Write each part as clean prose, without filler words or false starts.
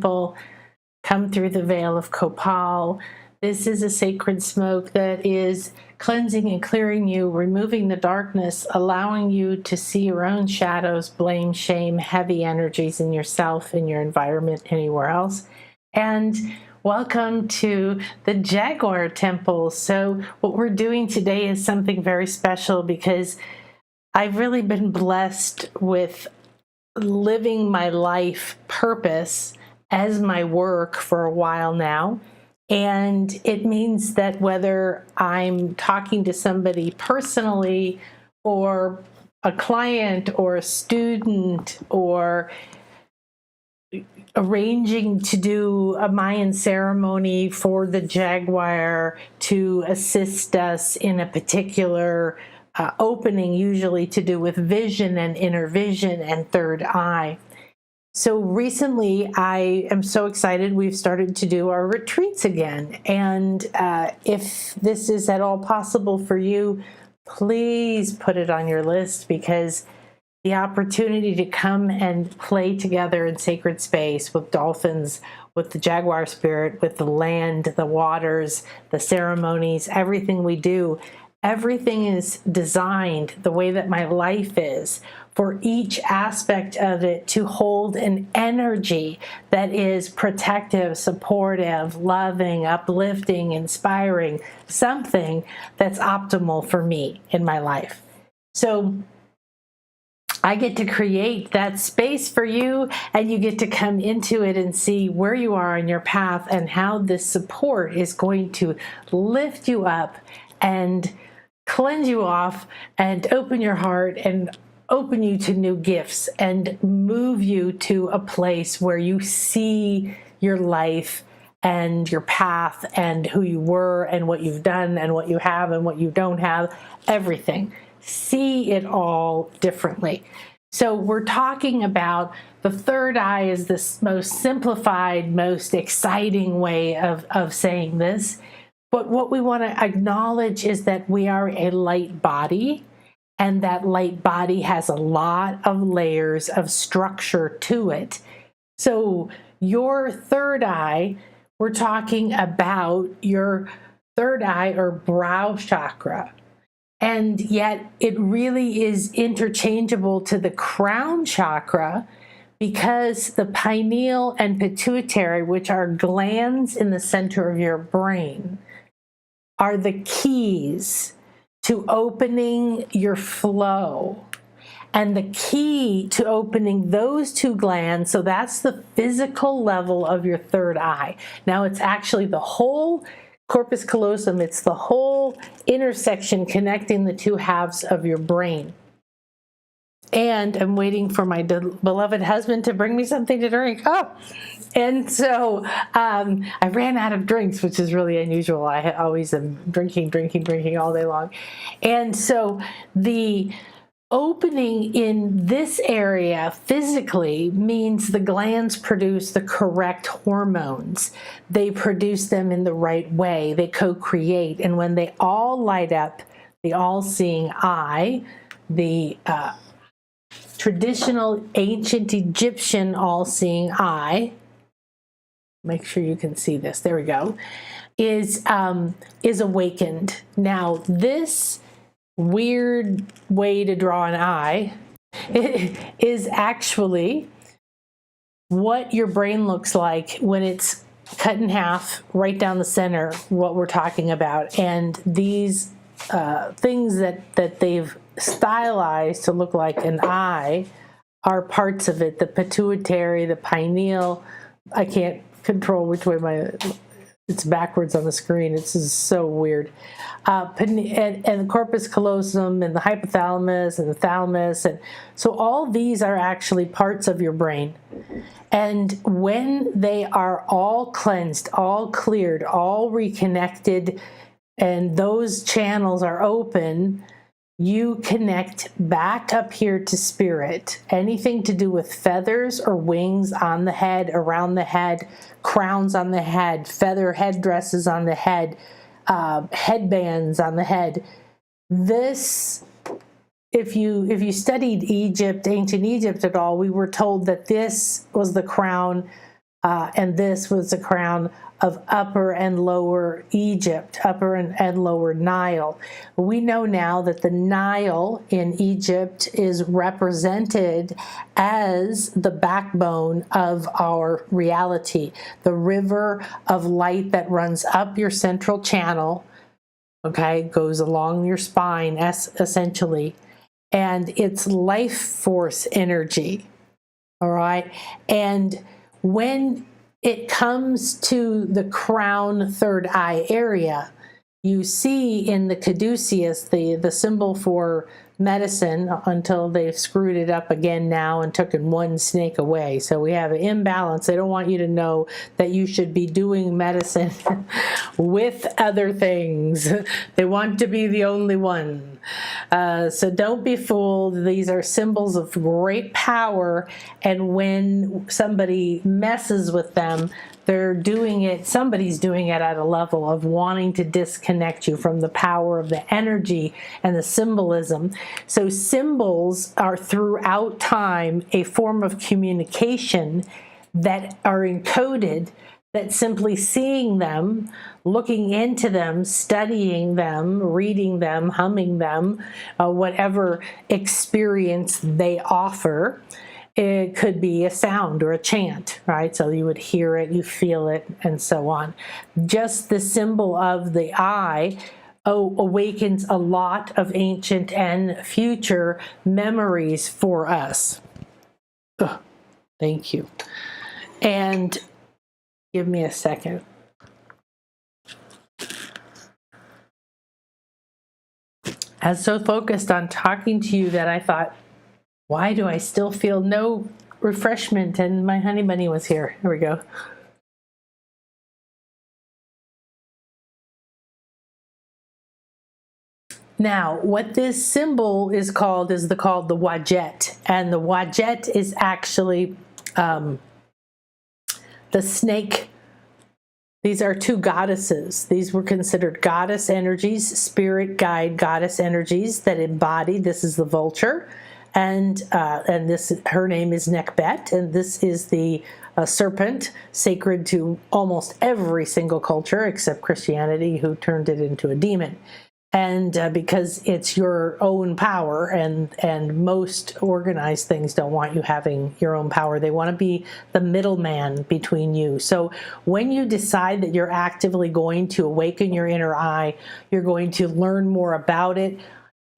temple, come through the veil of Copal. This is a sacred smoke that is cleansing and clearing you, removing the darkness, allowing you to see your own shadows, blame, shame, heavy energies in yourself, in your environment, anywhere else. And welcome to the Jaguar Temple. So what we're doing today is something very special because I've really been blessed with living my life purpose as my work for a while now. And it means that whether I'm talking to somebody personally or a client or a student or arranging to do a Mayan ceremony for the Jaguar to assist us in a particular opening, usually to do with vision and inner vision and third eye. So recently, I am so excited we've started to do our retreats again. And if this is at all possible for you, please put it on your list, because the opportunity to come and play together in sacred space with dolphins, with the Jaguar spirit, with the land, the waters, the ceremonies, everything we do, everything is designed the way that my life is, for each aspect of it to hold an energy that is protective, supportive, loving, uplifting, inspiring, something that's optimal for me in my life. So I get to create that space for you, and you get to come into it and see where you are in your path and how this support is going to lift you up and cleanse you off and open your heart and open you to new gifts and move you to a place where you see your life and your path and who you were and what you've done and what you have and what you don't have, everything. See it all differently. So we're talking about the third eye is the most simplified, most exciting way of saying this. But what we want to acknowledge is that we are a light body, and that light body has a lot of layers of structure to it. So your third eye, we're talking about your third eye or brow chakra. And yet it really is interchangeable to the crown chakra, because the pineal and pituitary, which are glands in the center of your brain, are the keys to opening your flow. And the key to opening those two glands, so that's the physical level of your third eye. Now it's actually the whole corpus callosum, it's the whole intersection connecting the two halves of your brain. And I'm waiting for my beloved husband to bring me something to drink. Oh, and so I ran out of drinks, which is really unusual. I always am drinking all day long. And so the opening in this area physically means the glands produce the correct hormones. They produce them in the right way. They co-create. And when they all light up, the all-seeing eye, the traditional ancient Egyptian all-seeing eye, make sure you can see this, there we go, is awakened. Now this weird way to draw an eye is actually what your brain looks like when it's cut in half right down the center, what we're talking about. And these things that they've stylized to look like an eye are parts of it. The pituitary, the pineal, I can't control which way it's backwards on the screen. It's just so weird. And the corpus callosum and the hypothalamus and the thalamus. And so all these are actually parts of your brain. And when they are all cleansed, all cleared, all reconnected, and those channels are open, you connect back up here to spirit. Anything to do with feathers or wings on the head, around the head, crowns on the head, feather headdresses on the head, headbands on the head. This, if you studied Egypt, ancient Egypt at all, we were told that this was the crown And this was a crown of Upper and Lower Egypt, Upper and Lower Nile. We know now that the Nile in Egypt is represented as the backbone of our reality, the river of light that runs up your central channel, okay, goes along your spine essentially, and it's life force energy, all right? And when it comes to the crown third eye area, you see in the caduceus, the symbol for medicine, until they've screwed it up again now and taken one snake away. So we have an imbalance. They don't want you to know that you should be doing medicine with other things. They want to be the only one. So don't be fooled. These are symbols of great power, and when somebody messes with them, they're doing it, somebody's doing it at a level of wanting to disconnect you from the power of the energy and the symbolism. So symbols are throughout time a form of communication that are encoded, that simply seeing them, looking into them, studying them, reading them, humming them, whatever experience they offer. It could be a sound or a chant, right? So you would hear it, you feel it, and so on. Just the symbol of the eye awakens a lot of ancient and future memories for us. Ugh, thank you. And give me a second. I was so focused on talking to you that I thought, why do I still feel no refreshment? And my honey bunny was here. Here we go. Now, what this symbol is called is called the Wadjet. And the Wadjet is actually the snake. These are two goddesses. These were considered goddess energies, spirit guide goddess energies that embody. This is the vulture. And this, her name is Nekhbet, and this is the serpent, sacred to almost every single culture except Christianity, who turned it into a demon. And because it's your own power, and most organized things don't want you having your own power. They want to be the middleman between you. So when you decide that you're actively going to awaken your inner eye, you're going to learn more about it.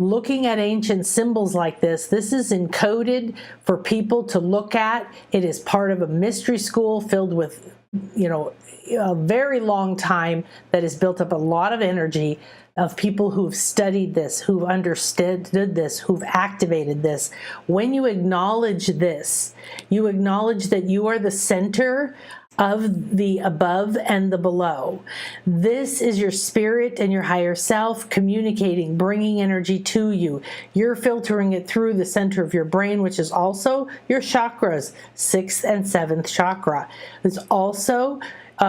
Looking at ancient symbols like this is encoded for people to look at. It is part of a mystery school filled with, a very long time that has built up a lot of energy of people who've studied this, who've understood this, who've activated this. When you acknowledge this, you acknowledge that you are the center of the above and the below. This is your spirit and your higher self communicating, bringing energy to you. You're filtering it through the center of your brain, which is also your chakras, 6th and 7th chakra. It's also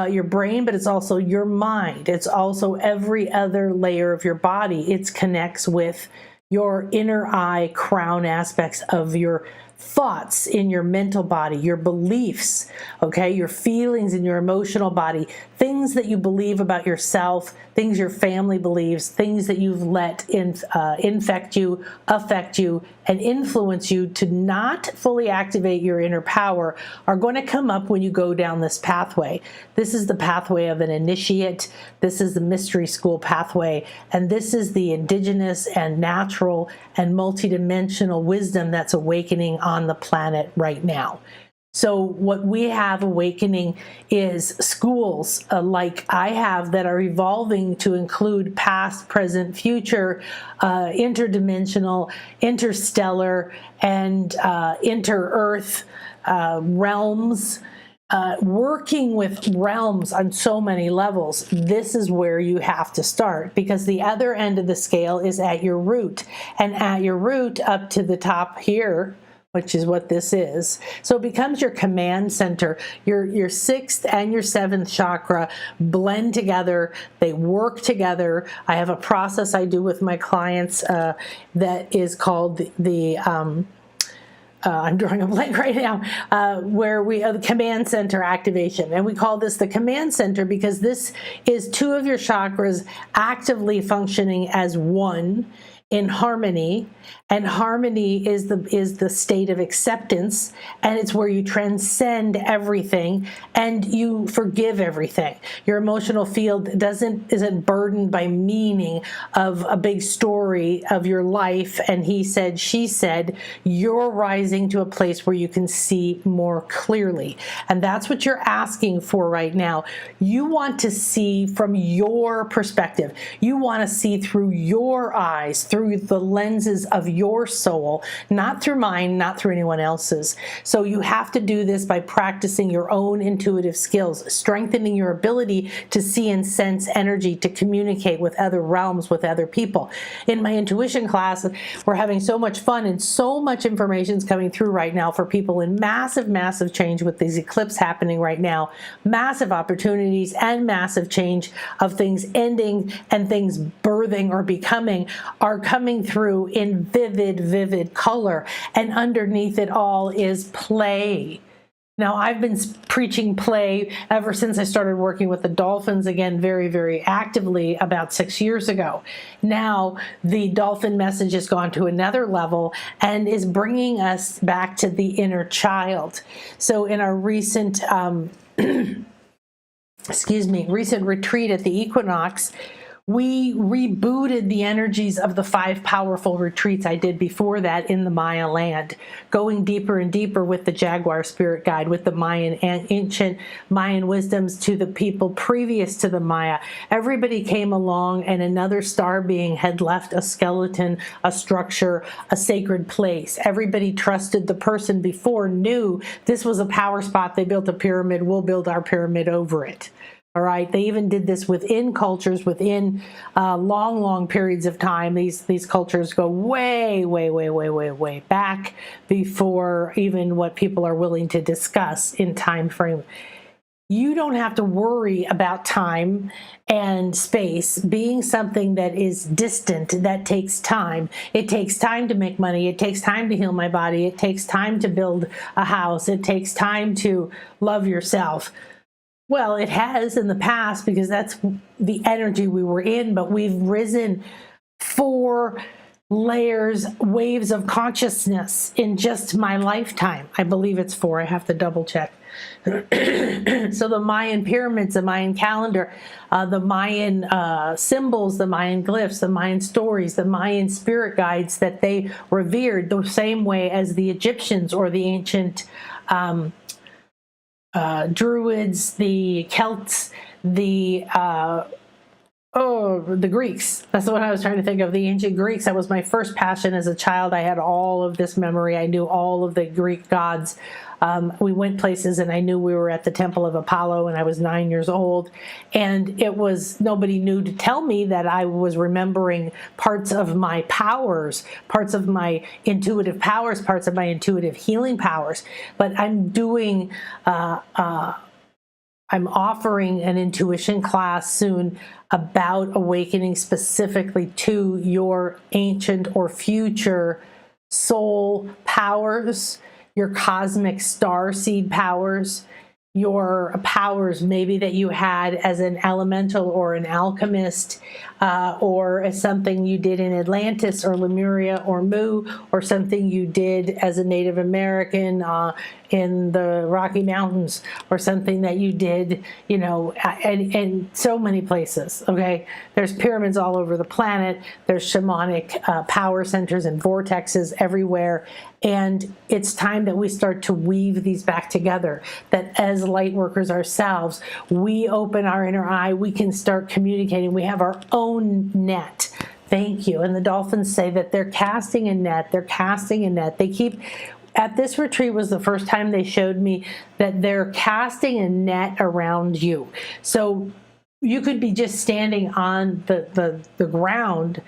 your brain, but it's also your mind. It's also every other layer of your body. It connects with your inner eye crown aspects of your thoughts in your mental body, your beliefs, okay, your feelings in your emotional body, things that you believe about yourself, things your family believes, things that you've let infect you, affect you, and influence you to not fully activate your inner power are going to come up when you go down this pathway. This is the pathway of an initiate. This is the mystery school pathway. And this is the indigenous and natural and multidimensional wisdom that's awakening on the planet right now. So what we have awakening is schools like I have that are evolving to include past, present, future, interdimensional, interstellar, and inter-earth realms, working with realms on so many levels. This is where you have to start, because the other end of the scale is at your root. And at your root up to the top here, which is what this is. So it becomes your command center. Your 6th and your 7th chakra blend together. They work together. I have a process I do with my clients that is called the I'm drawing a blank right now, where we the command center activation. And we call this the command center because this is two of your chakras actively functioning as one in harmony. And harmony is the state of acceptance, and it's where you transcend everything and you forgive everything. Your emotional field isn't burdened by meaning of a big story of your life and he said, she said. You're rising to a place where you can see more clearly. And that's what you're asking for right now. You want to see from your perspective. You want to see through your eyes, through the lenses of your soul, not through mine, not through anyone else's. So you have to do this by practicing your own intuitive skills, strengthening your ability to see and sense energy, to communicate with other realms, with other people. In my intuition class, we're having so much fun and so much information is coming through right now for people in massive, massive change with these eclipses happening right now, massive opportunities and massive change of things ending and things birthing or becoming are coming through in vivid color, and underneath it all is play. Now, I've been preaching play ever since I started working with the dolphins again very actively about 6 years ago. Now, the dolphin message has gone to another level and is bringing us back to the inner child. So in our recent, recent retreat at the equinox, we rebooted the energies of the 5 powerful retreats I did before that in the Maya land, going deeper and deeper with the Jaguar spirit guide, with the Mayan and ancient Mayan wisdoms to the people previous to the Maya. Everybody came along and another star being had left a skeleton, a structure, a sacred place. Everybody trusted the person before, knew this was a power spot. They built a pyramid. We'll build our pyramid over it. All right. They even did this within cultures, within long periods of time. These cultures go way back before even what people are willing to discuss in time frame. You don't have to worry about time and space being something that is distant, that takes time. It takes time to make money. It takes time to heal my body. It takes time to build a house. It takes time to love yourself. Well, it has in the past because that's the energy we were in, but we've risen 4 layers, waves of consciousness in just my lifetime. I believe it's 4. I have to double check. So the Mayan pyramids, the Mayan calendar, the Mayan symbols, the Mayan glyphs, the Mayan stories, the Mayan spirit guides that they revered the same way as the Egyptians or the ancient Druids, the Celts, the Greeks. That's what I was trying to think of. The ancient Greeks. That was my first passion as a child. I had all of this memory. I knew all of the Greek gods. We went places and I knew we were at the Temple of Apollo and I was 9 years old. And it was, nobody knew to tell me that I was remembering parts of my powers, parts of my intuitive powers, parts of my intuitive healing powers. But I'm doing, I'm offering an intuition class soon about awakening specifically to your ancient or future soul powers, your cosmic star seed powers, your powers maybe that you had as an elemental or an alchemist, or as something you did in Atlantis or Lemuria or Mu, or something you did as a Native American in the Rocky Mountains, or something that you did, you know, and so many places, okay? There's pyramids all over the planet. There's shamanic power centers and vortexes everywhere. And it's time that we start to weave these back together, that as light workers ourselves, we open our inner eye, we can start communicating. We have our own net. Thank you. And the dolphins say that they're casting a net. They're casting a net. They keep... At this retreat was the first time they showed me that they're casting a net around you. So you could be just standing on the ground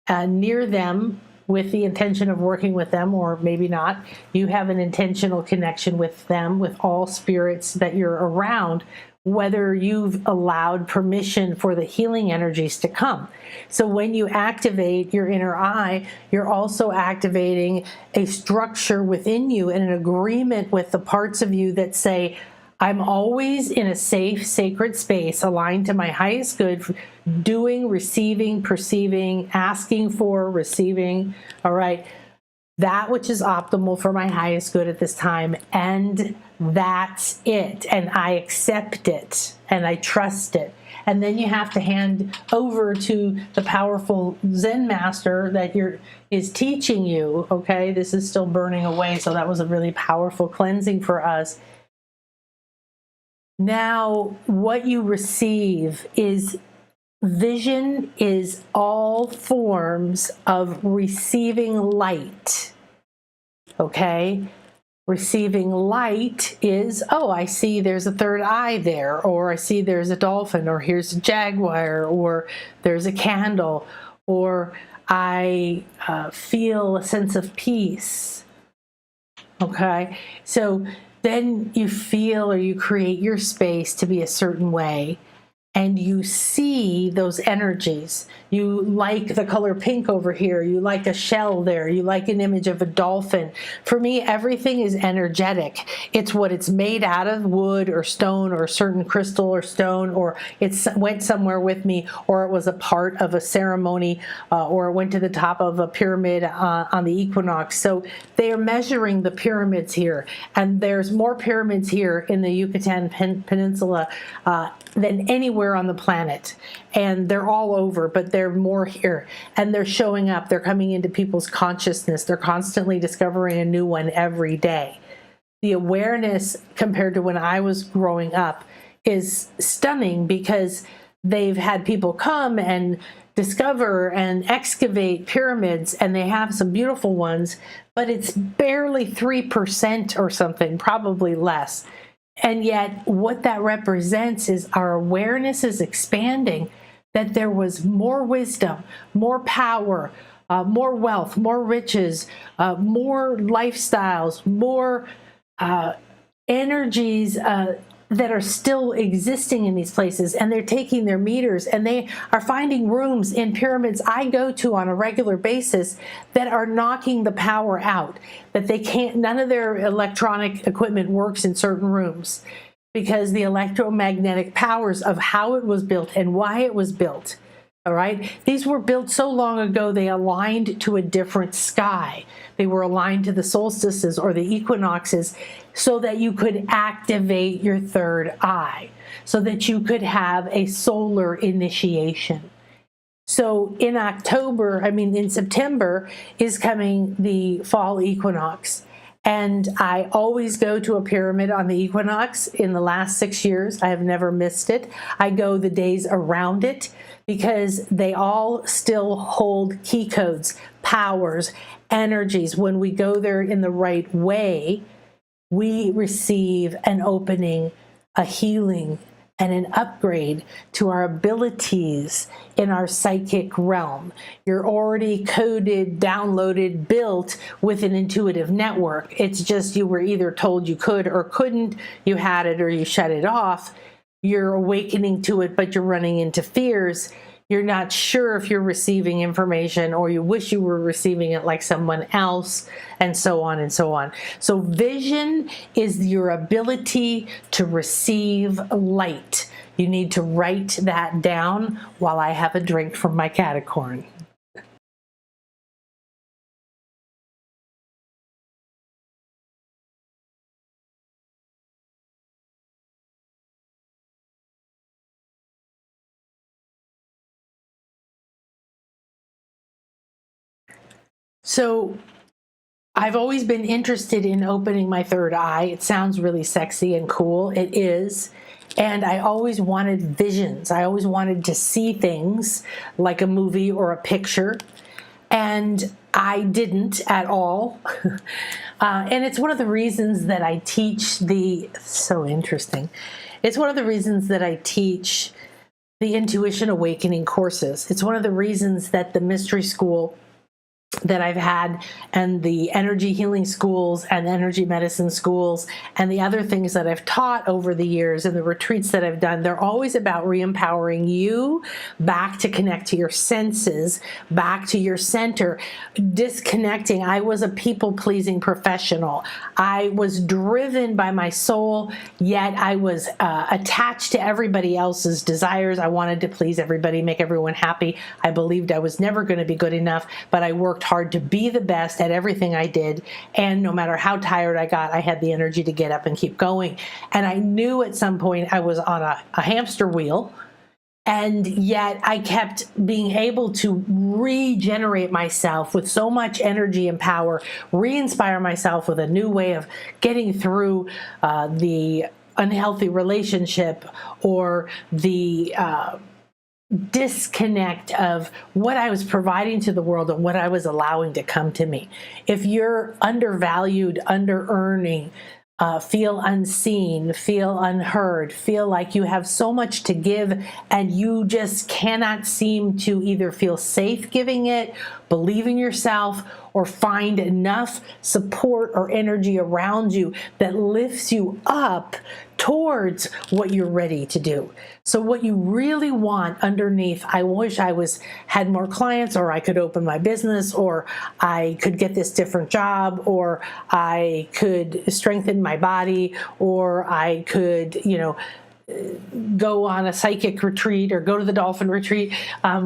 near them, with the intention of working with them, or maybe not. You have an intentional connection with them, with all spirits that you're around, whether you've allowed permission for the healing energies to come. So when you activate your inner eye, you're also activating a structure within you and an agreement with the parts of you that say, I'm always in a safe, sacred space aligned to my highest good, doing, receiving, perceiving, asking for, receiving, all right, that which is optimal for my highest good at this time, and that's it, and I accept it, and I trust it. And then you have to hand over to the powerful Zen master that is teaching you, okay, this is still burning away, so that was a really powerful cleansing for us. Now, what you receive is vision, is all forms of receiving light, okay? Receiving light is, oh, I see there's a third eye there, or I see there's a dolphin, or here's a jaguar, or there's a candle, or I feel a sense of peace, okay? So then you feel or you create your space to be a certain way, and you see those energies. You like the color pink over here. You like a shell there. You like an image of a dolphin. For me, everything is energetic. It's what it's made out of, wood or stone or a certain crystal or stone, or it went somewhere with me, or it was a part of a ceremony, or it went to the top of a pyramid on the equinox. So they are measuring the pyramids here. And there's more pyramids here in the Yucatan Peninsula than anywhere on the planet, and they're all over, but they're more here, and they're showing up, they're coming into people's consciousness, they're constantly discovering a new one every day. The awareness compared to when I was growing up is stunning, because they've had people come and discover and excavate pyramids, and they have some beautiful ones, but it's barely 3% or something, probably less. And yet what that represents is our awareness is expanding, that there was more wisdom, more power, more wealth, more riches, more lifestyles, more energies that are still existing in these places, and they're taking their meters, and they are finding rooms in pyramids I go to on a regular basis that are knocking the power out, that they can't, none of their electronic equipment works in certain rooms, because the electromagnetic powers of how it was built and why it was built, all right? These were built so long ago, they aligned to a different sky. They were aligned to the solstices or the equinoxes, so that you could activate your third eye, so that you could have a solar initiation. So in September is coming the fall equinox. And I always go to a pyramid on the equinox. In the last 6 years, I have never missed it. I go the days around it, because they all still hold key codes, powers, energies. When we go there in the right way, we receive an opening, a healing, and an upgrade to our abilities in our psychic realm. You're already coded, downloaded, built with an intuitive network. It's just you were either told you could or couldn't, you had it or you shut it off. You're awakening to it, but you're running into fears. You're not sure if you're receiving information, or you wish you were receiving it like someone else, and so on and so on. So vision is your ability to receive light. You need to write that down while I have a drink from my catacorn. So I've always been interested in opening my third eye. It sounds really sexy and cool. It is. And I always wanted visions. I always wanted to see things like a movie or a picture. And I didn't at all. And it's one of the reasons that I teach so interesting. It's one of the reasons that I teach the Intuition Awakening courses. It's one of the reasons that the Mystery School that I've had, and the energy healing schools and energy medicine schools and the other things that I've taught over the years and the retreats that I've done, they're always about re-empowering you back to connect to your senses, back to your center, disconnecting. I was a people-pleasing professional. I was driven by my soul, yet I was attached to everybody else's desires. I wanted to please everybody, make everyone happy. I believed I was never going to be good enough, but I worked hard to be the best at everything I did. And no matter how tired I got, I had the energy to get up and keep going. And I knew at some point I was on a hamster wheel. And yet I kept being able to regenerate myself with so much energy and power, re-inspire myself with a new way of getting through the unhealthy relationship or the disconnect of what I was providing to the world and what I was allowing to come to me. If you're undervalued, under-earning, feel unseen, feel unheard, feel like you have so much to give and you just cannot seem to either feel safe giving it, believe in yourself, or find enough support or energy around you that lifts you up towards what you're ready to do. So what you really want underneath, I wish I had more clients, or I could open my business, or I could get this different job, or I could strengthen my body, or I could, go on a psychic retreat or go to the dolphin retreat,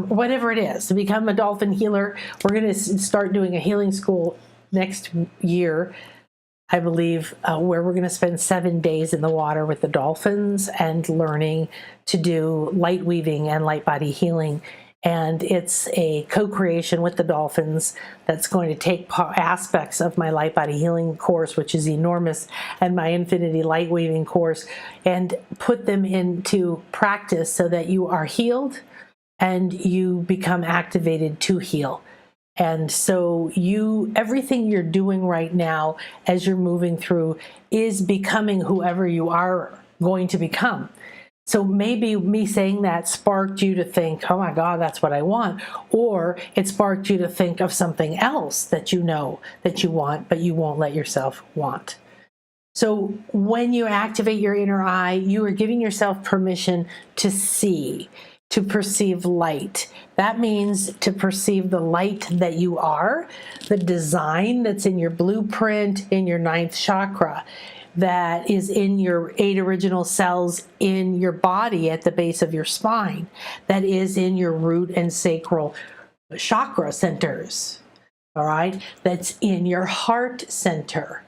whatever it is, to become a dolphin healer. We're going to start doing a healing school next year, I believe, where we're going to spend 7 days in the water with the dolphins and learning to do light weaving and light body healing. And it's a co-creation with the dolphins that's going to take aspects of my light body healing course, which is enormous, and my infinity light weaving course, and put them into practice so that you are healed and you become activated to heal. And so everything you're doing right now as you're moving through is becoming whoever you are going to become. So maybe me saying that sparked you to think, oh my God, that's what I want. Or it sparked you to think of something else that you know that you want, but you won't let yourself want. So when you activate your inner eye, you are giving yourself permission to see, to perceive light. That means to perceive the light that you are, the design that's in your blueprint, in your 9th chakra, that is in your 8 original cells in your body at the base of your spine, that is in your root and sacral chakra centers, all right? That's in your heart center,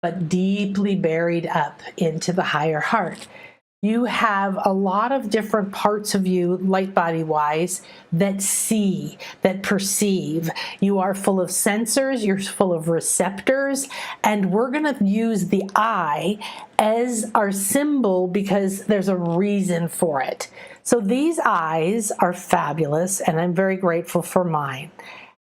but deeply buried up into the higher heart. You have a lot of different parts of you, light body wise, that see, that perceive. You are full of sensors, you're full of receptors, and we're going to use the eye as our symbol because there's a reason for it. So these eyes are fabulous, and I'm very grateful for mine.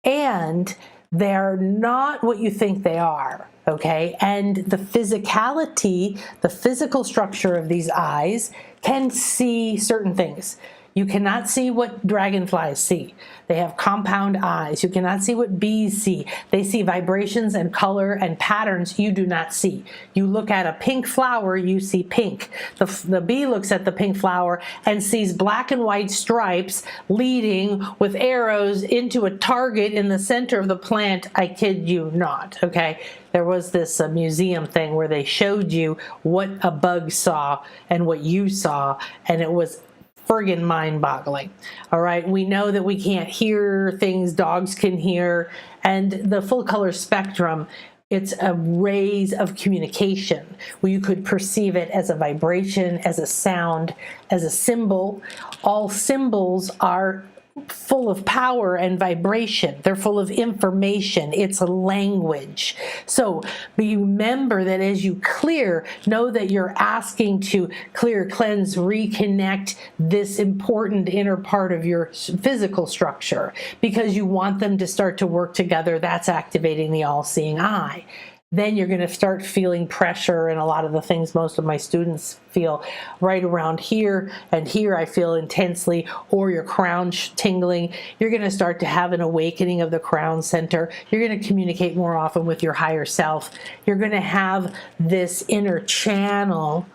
And they're not what you think they are, okay? And the physicality, the physical structure of these eyes can see certain things. You cannot see what dragonflies see. They have compound eyes. You cannot see what bees see. They see vibrations and color and patterns you do not see. You look at a pink flower, you see pink. The bee looks at the pink flower and sees black and white stripes leading with arrows into a target in the center of the plant. I kid you not, okay? There was this museum thing where they showed you what a bug saw and what you saw, and it was friggin' mind-boggling. All right, we know that we can't hear things dogs can hear, and the full color spectrum, it's a rays of communication where you could perceive it as a vibration, as a sound, as a symbol. All symbols are full of power and vibration. They're full of information. It's a language. So remember that as you clear, know that you're asking to clear, cleanse, reconnect this important inner part of your physical structure because you want them to start to work together. That's activating the all-seeing eye. then you're going to start feeling pressure and a lot of the things most of my students feel right around here, and here I feel intensely, or your crown tingling. You're going to start to have an awakening of the crown center. You're going to communicate more often with your higher self. You're going to have this inner channel,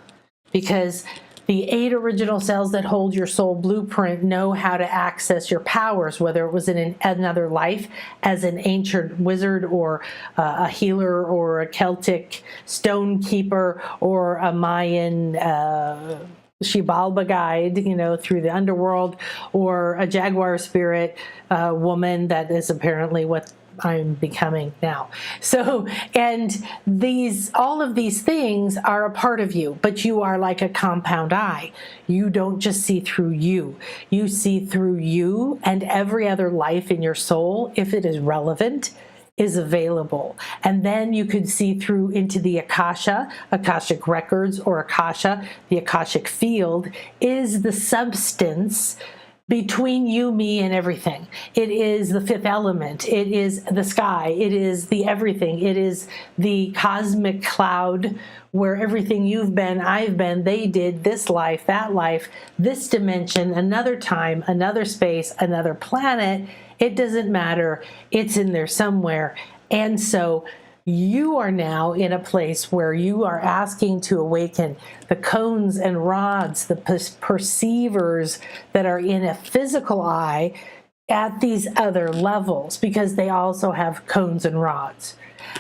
because the 8 original cells that hold your soul blueprint know how to access your powers, whether it was in another life as an ancient wizard or a healer or a Celtic stone keeper or a Mayan Xibalba guide, through the underworld, or a jaguar spirit woman that is apparently what I'm becoming now. So, and all of these things are a part of you, but you are like a compound eye. You don't just see through you. You see through you, and every other life in your soul, if it is relevant, is available. And then you could see through into the Akasha, Akashic records, or Akasha. The Akashic field is the substance between you, me, and everything. It is the fifth element. It is the sky. It is the everything. It is the cosmic cloud where everything you've been, I've been, they did, this life, that life, this dimension, another time, another space, another planet. It doesn't matter. It's in there somewhere. And so you are now in a place where you are asking to awaken the cones and rods, the perceivers that are in a physical eye at these other levels, because they also have cones and rods.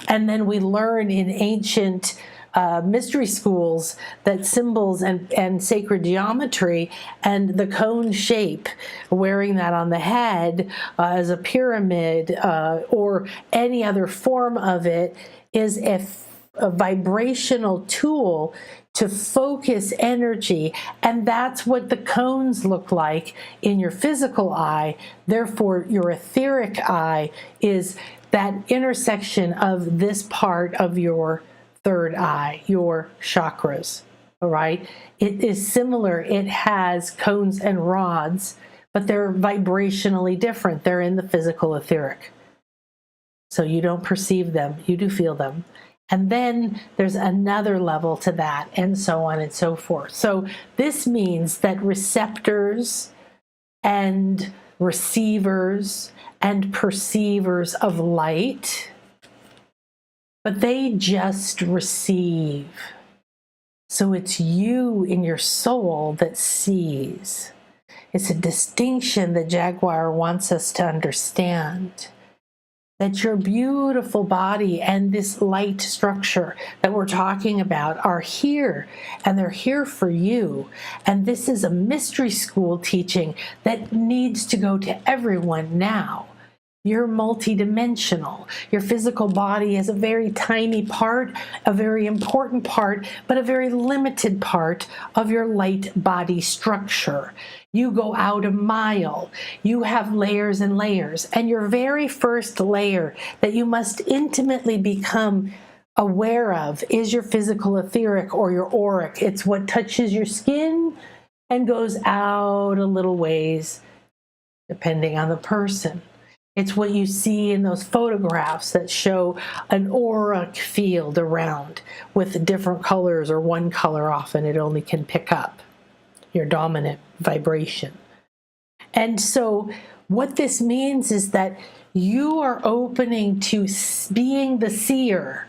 And then we learn in ancient mystery schools that symbols and sacred geometry and the cone shape, wearing that on the head as a pyramid or any other form of it, is a vibrational tool to focus energy. And that's what the cones look like in your physical eye. Therefore, your etheric eye is that intersection of this part of your third eye, your chakras, all right? It is similar. It has cones and rods, but they're vibrationally different. They're in the physical etheric. So you don't perceive them, you do feel them. And then there's another level to that, and so on and so forth. So this means that receptors and receivers and perceivers of light, but they just receive. So it's you in your soul that sees. It's a distinction that Jaguar wants us to understand. That your beautiful body and this light structure that we're talking about are here, and they're here for you. And this is a mystery school teaching that needs to go to everyone now. You're multidimensional. Your physical body is a very tiny part, a very important part, but a very limited part of your light body structure. You go out a mile. You have layers and layers. And your very first layer that you must intimately become aware of is your physical etheric, or your auric. It's what touches your skin and goes out a little ways, depending on the person. It's what you see in those photographs that show an auric field around with different colors, or one color often it only can pick up your dominant vibration. And so what this means is that you are opening to being the seer.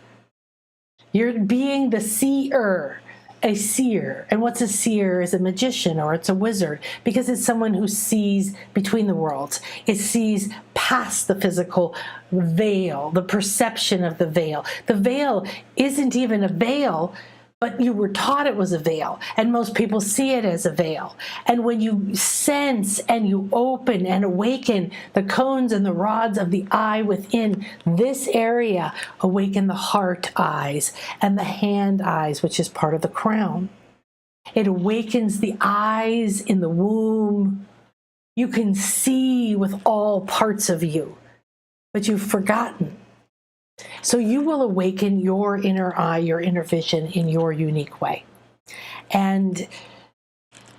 You're being the seer. A seer. And what's a seer? Is a magician, or it's a wizard, because it's someone who sees between the worlds. It sees past the physical veil, the perception of the veil. The veil isn't even a veil, but you were taught it was a veil, and most people see it as a veil. And when you sense and you open and awaken the cones and the rods of the eye within this area, awaken the heart eyes and the hand eyes, which is part of the crown. It awakens the eyes in the womb. You can see with all parts of you, but you've forgotten. So you will awaken your inner eye, your inner vision in your unique way. And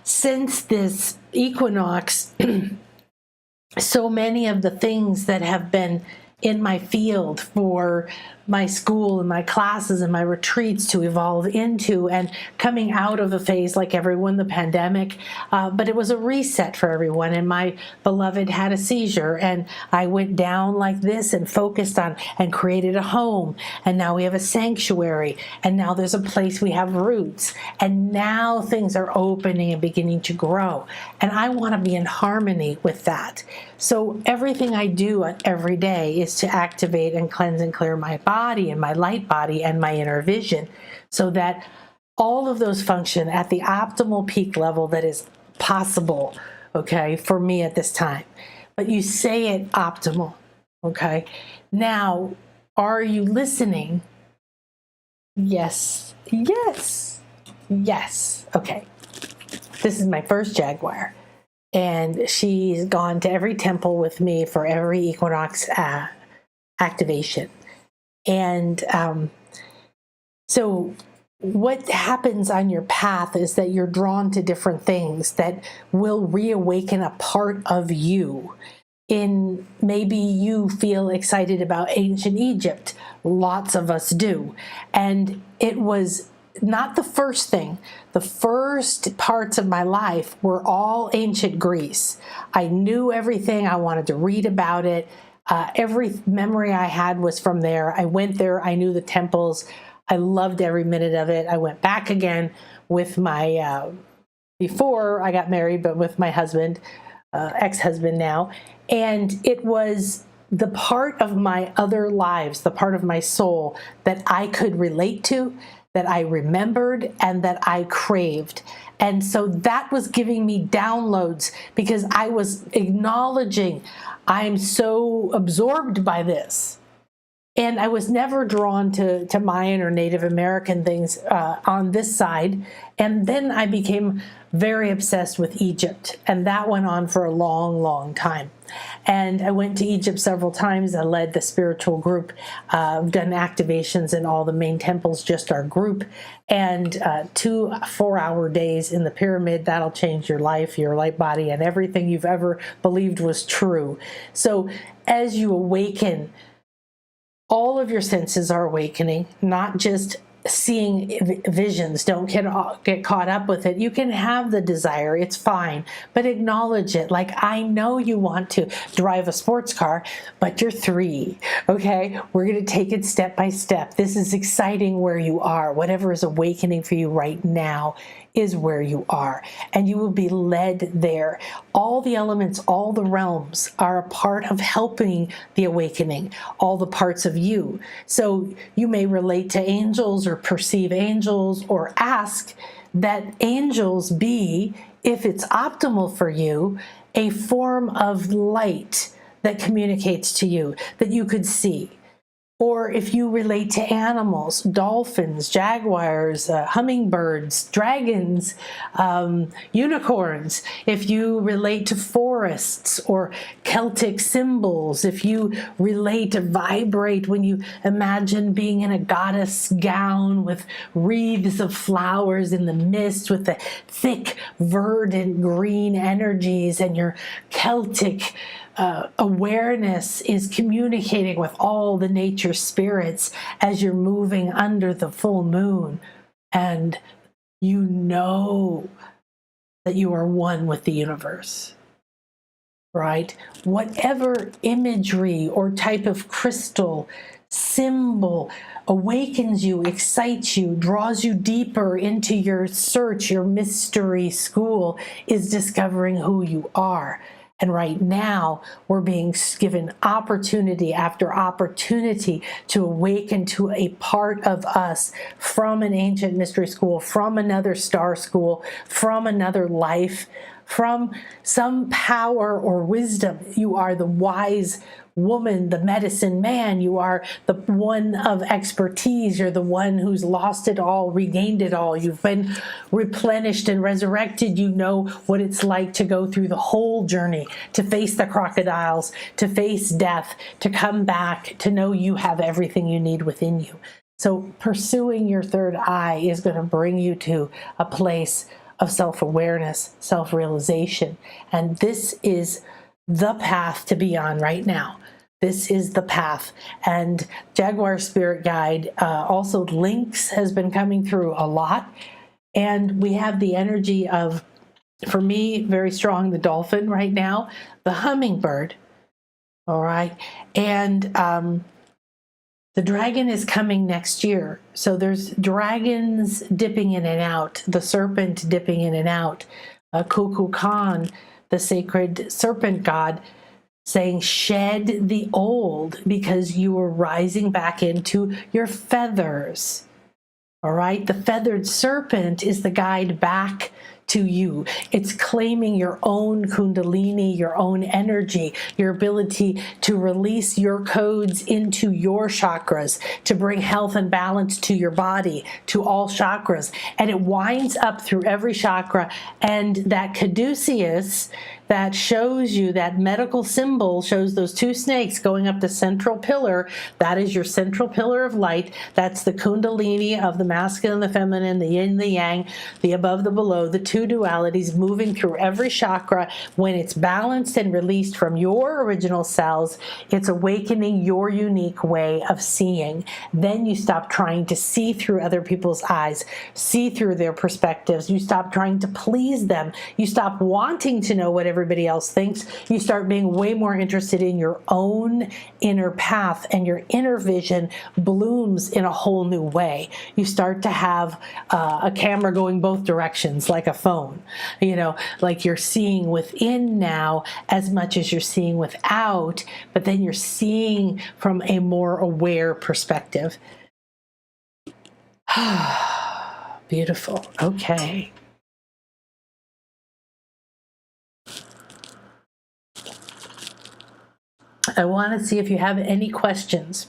since this equinox, so many of the things that have been in my field for my school and my classes and my retreats to evolve into, and coming out of a phase like everyone, the pandemic, but it was a reset for everyone. And my beloved had a seizure, and I went down like this and focused on and created a home, and now we have a sanctuary, and now there's a place we have roots, and now things are opening and beginning to grow, and I want to be in harmony with that. So everything I do every day is to activate and cleanse and clear my body and my light body and my inner vision, so that all of those function at the optimal peak level that is possible, okay, for me at this time. But you say it optimal, okay? Now, are you listening? Yes, yes, yes. Okay, this is my first Jaguar. And she's gone to every temple with me for every equinox activation. And so what happens on your path is that you're drawn to different things that will reawaken a part of you. In maybe you feel excited about ancient Egypt. Lots of us do. And it was not the first thing. The first parts of my life were all ancient Greece. I knew everything. I wanted to read about it. Every memory I had was from there. I went there. I knew the temples. I loved every minute of it. I went back again with my, before I got married, but with my husband, ex-husband now. And it was the part of my other lives, the part of my soul that I could relate to, that I remembered, and that I craved. And so that was giving me downloads, because I was acknowledging I'm so absorbed by this. And I was never drawn to Mayan or Native American things on this side. And then I became very obsessed with Egypt. And that went on for a long, long time. And I went to Egypt several times. I led the spiritual group, done activations in all the main temples, just our group. And 2 4-hour days in the pyramid, that'll change your life, your light body, and everything you've ever believed was true. So as you awaken, all of your senses are awakening, not just seeing visions. Don't get caught up with it. You can have the desire, it's fine, but acknowledge it. Like, I know you want to drive a sports car, but you're 3, okay? We're going to take it step by step. This is exciting where you are. Whatever is awakening for you right now is where you are, and you will be led there. All the elements, all the realms are a part of helping the awakening, all the parts of you. So you may relate to angels or perceive angels, or ask that angels be, if it's optimal for you, a form of light that communicates to you, that you could see. Or if you relate to animals, dolphins, jaguars, hummingbirds, dragons, unicorns, if you relate to forests or Celtic symbols, if you relate to vibrate when you imagine being in a goddess gown with wreaths of flowers in the mist, with the thick verdant green energies, and your Celtic awareness is communicating with all the nature spirits as you're moving under the full moon, and you know that you are one with the universe, right? Whatever imagery or type of crystal, symbol awakens you, excites you, draws you deeper into your search, your mystery school is discovering who you are. And right now, we're being given opportunity after opportunity to awaken to a part of us from an ancient mystery school, from another star school, from another life, from some power or wisdom. You are the wise woman, the medicine man. You are the one of expertise. You're the one who's lost it all, regained it all. You've been replenished and resurrected. You know what it's like to go through the whole journey, to face the crocodiles, to face death, to come back, to know you have everything you need within you. So pursuing your third eye is going to bring you to a place of self-awareness, self-realization. And this is the path to be on right now. This is the path. And Jaguar Spirit Guide, also Lynx has been coming through a lot. And we have the energy of, for me, very strong, the dolphin right now, the hummingbird. All right. And the dragon is coming next year. So there's dragons dipping in and out, the serpent dipping in and out, Kukulkan, the sacred serpent god, saying, shed the old because you are rising back into your feathers. All right. The feathered serpent is the guide back to you. It's claiming your own kundalini, your own energy, your ability to release your codes into your chakras, to bring health and balance to your body, to all chakras. And it winds up through every chakra. And that caduceus that shows you, that medical symbol shows those two snakes going up the central pillar. That is your central pillar of light. That's the kundalini of the masculine, the feminine, the yin, the yang, the above, the below, the two dualities moving through every chakra. When it's balanced and released from your original cells, it's awakening your unique way of seeing. Then you stop trying to see through other people's eyes, see through their perspectives. You stop trying to please them. You stop wanting to know what everybody else thinks. You start being way more interested in your own inner path, and your inner vision blooms in a whole new way. You start to have a camera going both directions, like a phone, like you're seeing within now as much as you're seeing without, but then you're seeing from a more aware perspective. Beautiful. Okay. I want to see if you have any questions.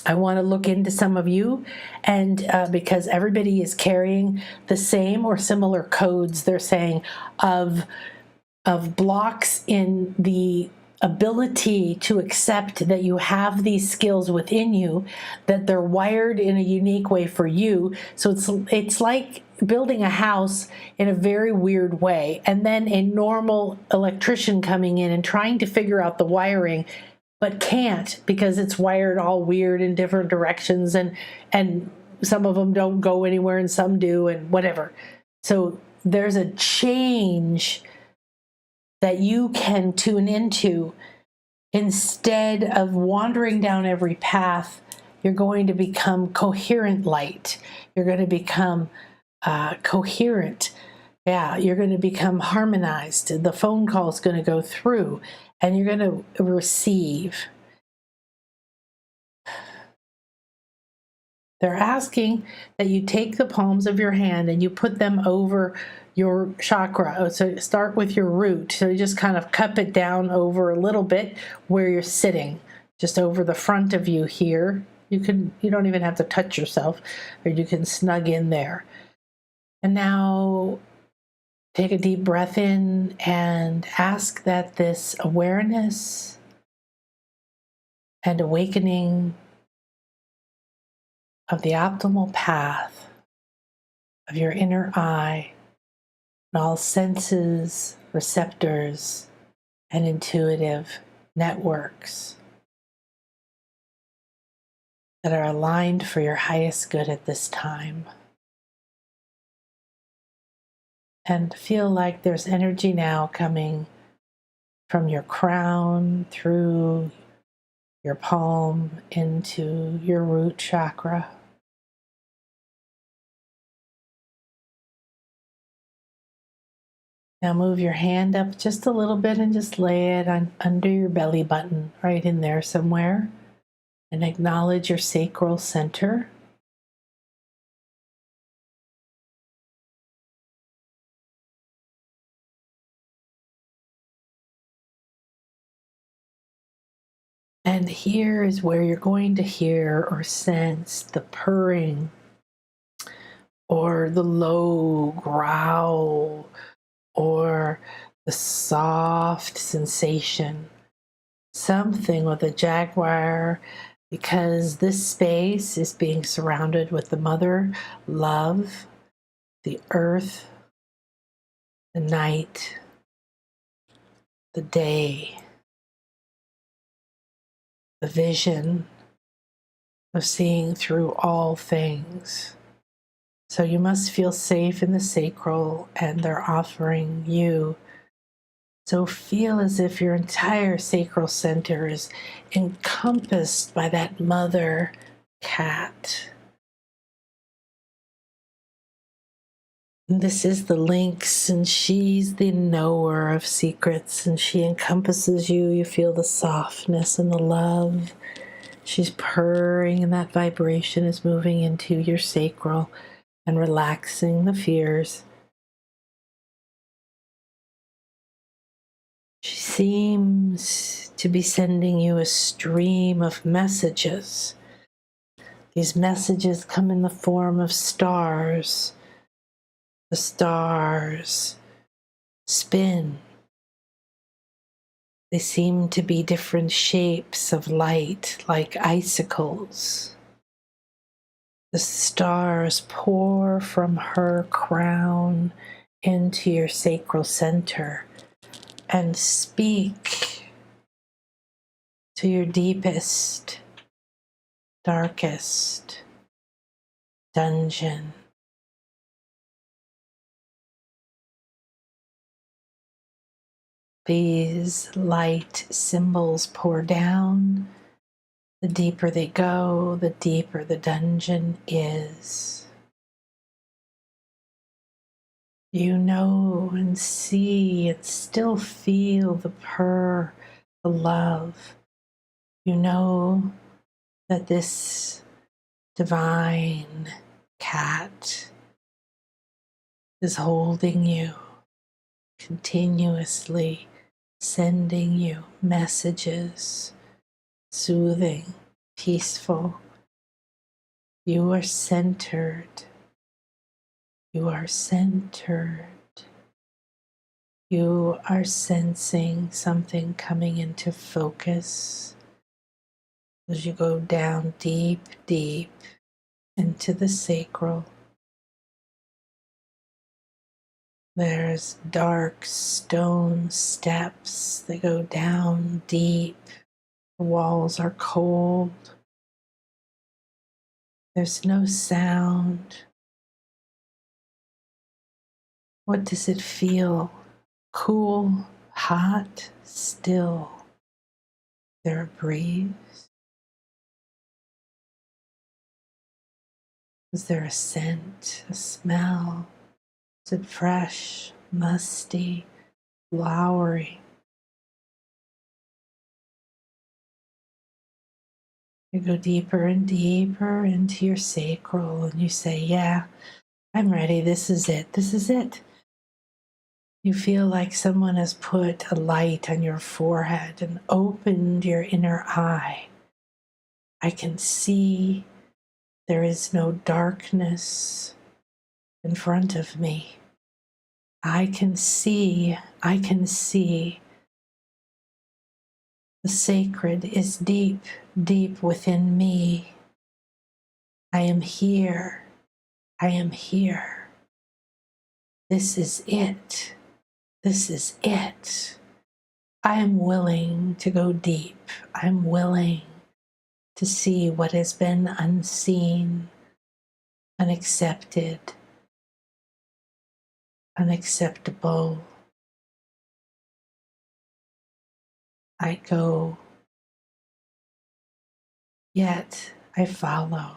I want to look into some of you, and because everybody is carrying the same or similar codes, they're saying, of blocks in the ability to accept that you have these skills within you, that they're wired in a unique way for you. So it's like building a house in a very weird way, and then a normal electrician coming in and trying to figure out the wiring, but can't, because it's wired all weird in different directions, and some of them don't go anywhere and some do, and whatever. So there's a change that you can tune into. Instead of wandering down every path, you're going to become coherent light. You're going to become coherent. Yeah, you're going to become harmonized. The phone call is going to go through, and you're going to receive. They're asking that you take the palms of your hand and you put them over your chakra. So start with your root. So you just kind of cup it down over a little bit where you're sitting, just over the front of you here. You don't even have to touch yourself, or you can snug in there. And now take a deep breath in and ask that this awareness and awakening of the optimal path of your inner eye and all senses, receptors, and intuitive networks that are aligned for your highest good at this time. And feel like there's energy now coming from your crown through your palm into your root chakra. Now move your hand up just a little bit and just lay it under your belly button, right in there somewhere. And acknowledge your sacral center. And here is where you're going to hear or sense the purring or the low growl or the soft sensation. Something with a jaguar, because this space is being surrounded with the mother love, the earth, the night, the day. the vision of seeing through all things. So you must feel safe in the sacral, and they're offering you. So feel as if your entire sacral center is encompassed by that mother cat. And this is the lynx, and she's the knower of secrets, and she encompasses you. You feel the softness and the love. She's purring, and that vibration is moving into your sacral and relaxing the fears. She seems to be sending you a stream of messages. These messages come in the form of stars. The stars spin. They seem to be different shapes of light, like icicles. The stars pour from her crown into your sacral center and speak to your deepest, darkest dungeon. These light symbols pour down. The deeper they go, the deeper the dungeon is. You know and see and still feel the purr, the love. You know that this divine cat is holding you, continuously sending you messages, soothing, peaceful. You are centered. You are centered. You are sensing something coming into focus as you go down deep, deep into the sacral. There's dark stone steps that go down deep. The walls are cold. There's no sound. What does it feel? Cool, hot, still. Is there a breeze? Is there a scent, a smell? Is it fresh, musty, flowery? You go deeper and deeper into your sacral and you say, yeah, I'm ready. This is it. This is it. You feel like someone has put a light on your forehead and opened your inner eye. I can see there is no darkness in front of me. I can see the sacred is deep, deep within me. I am here. I am here. This is it. This is it. I am willing to go deep. I'm willing to see what has been unseen, unaccepted, unacceptable. I go, yet I follow.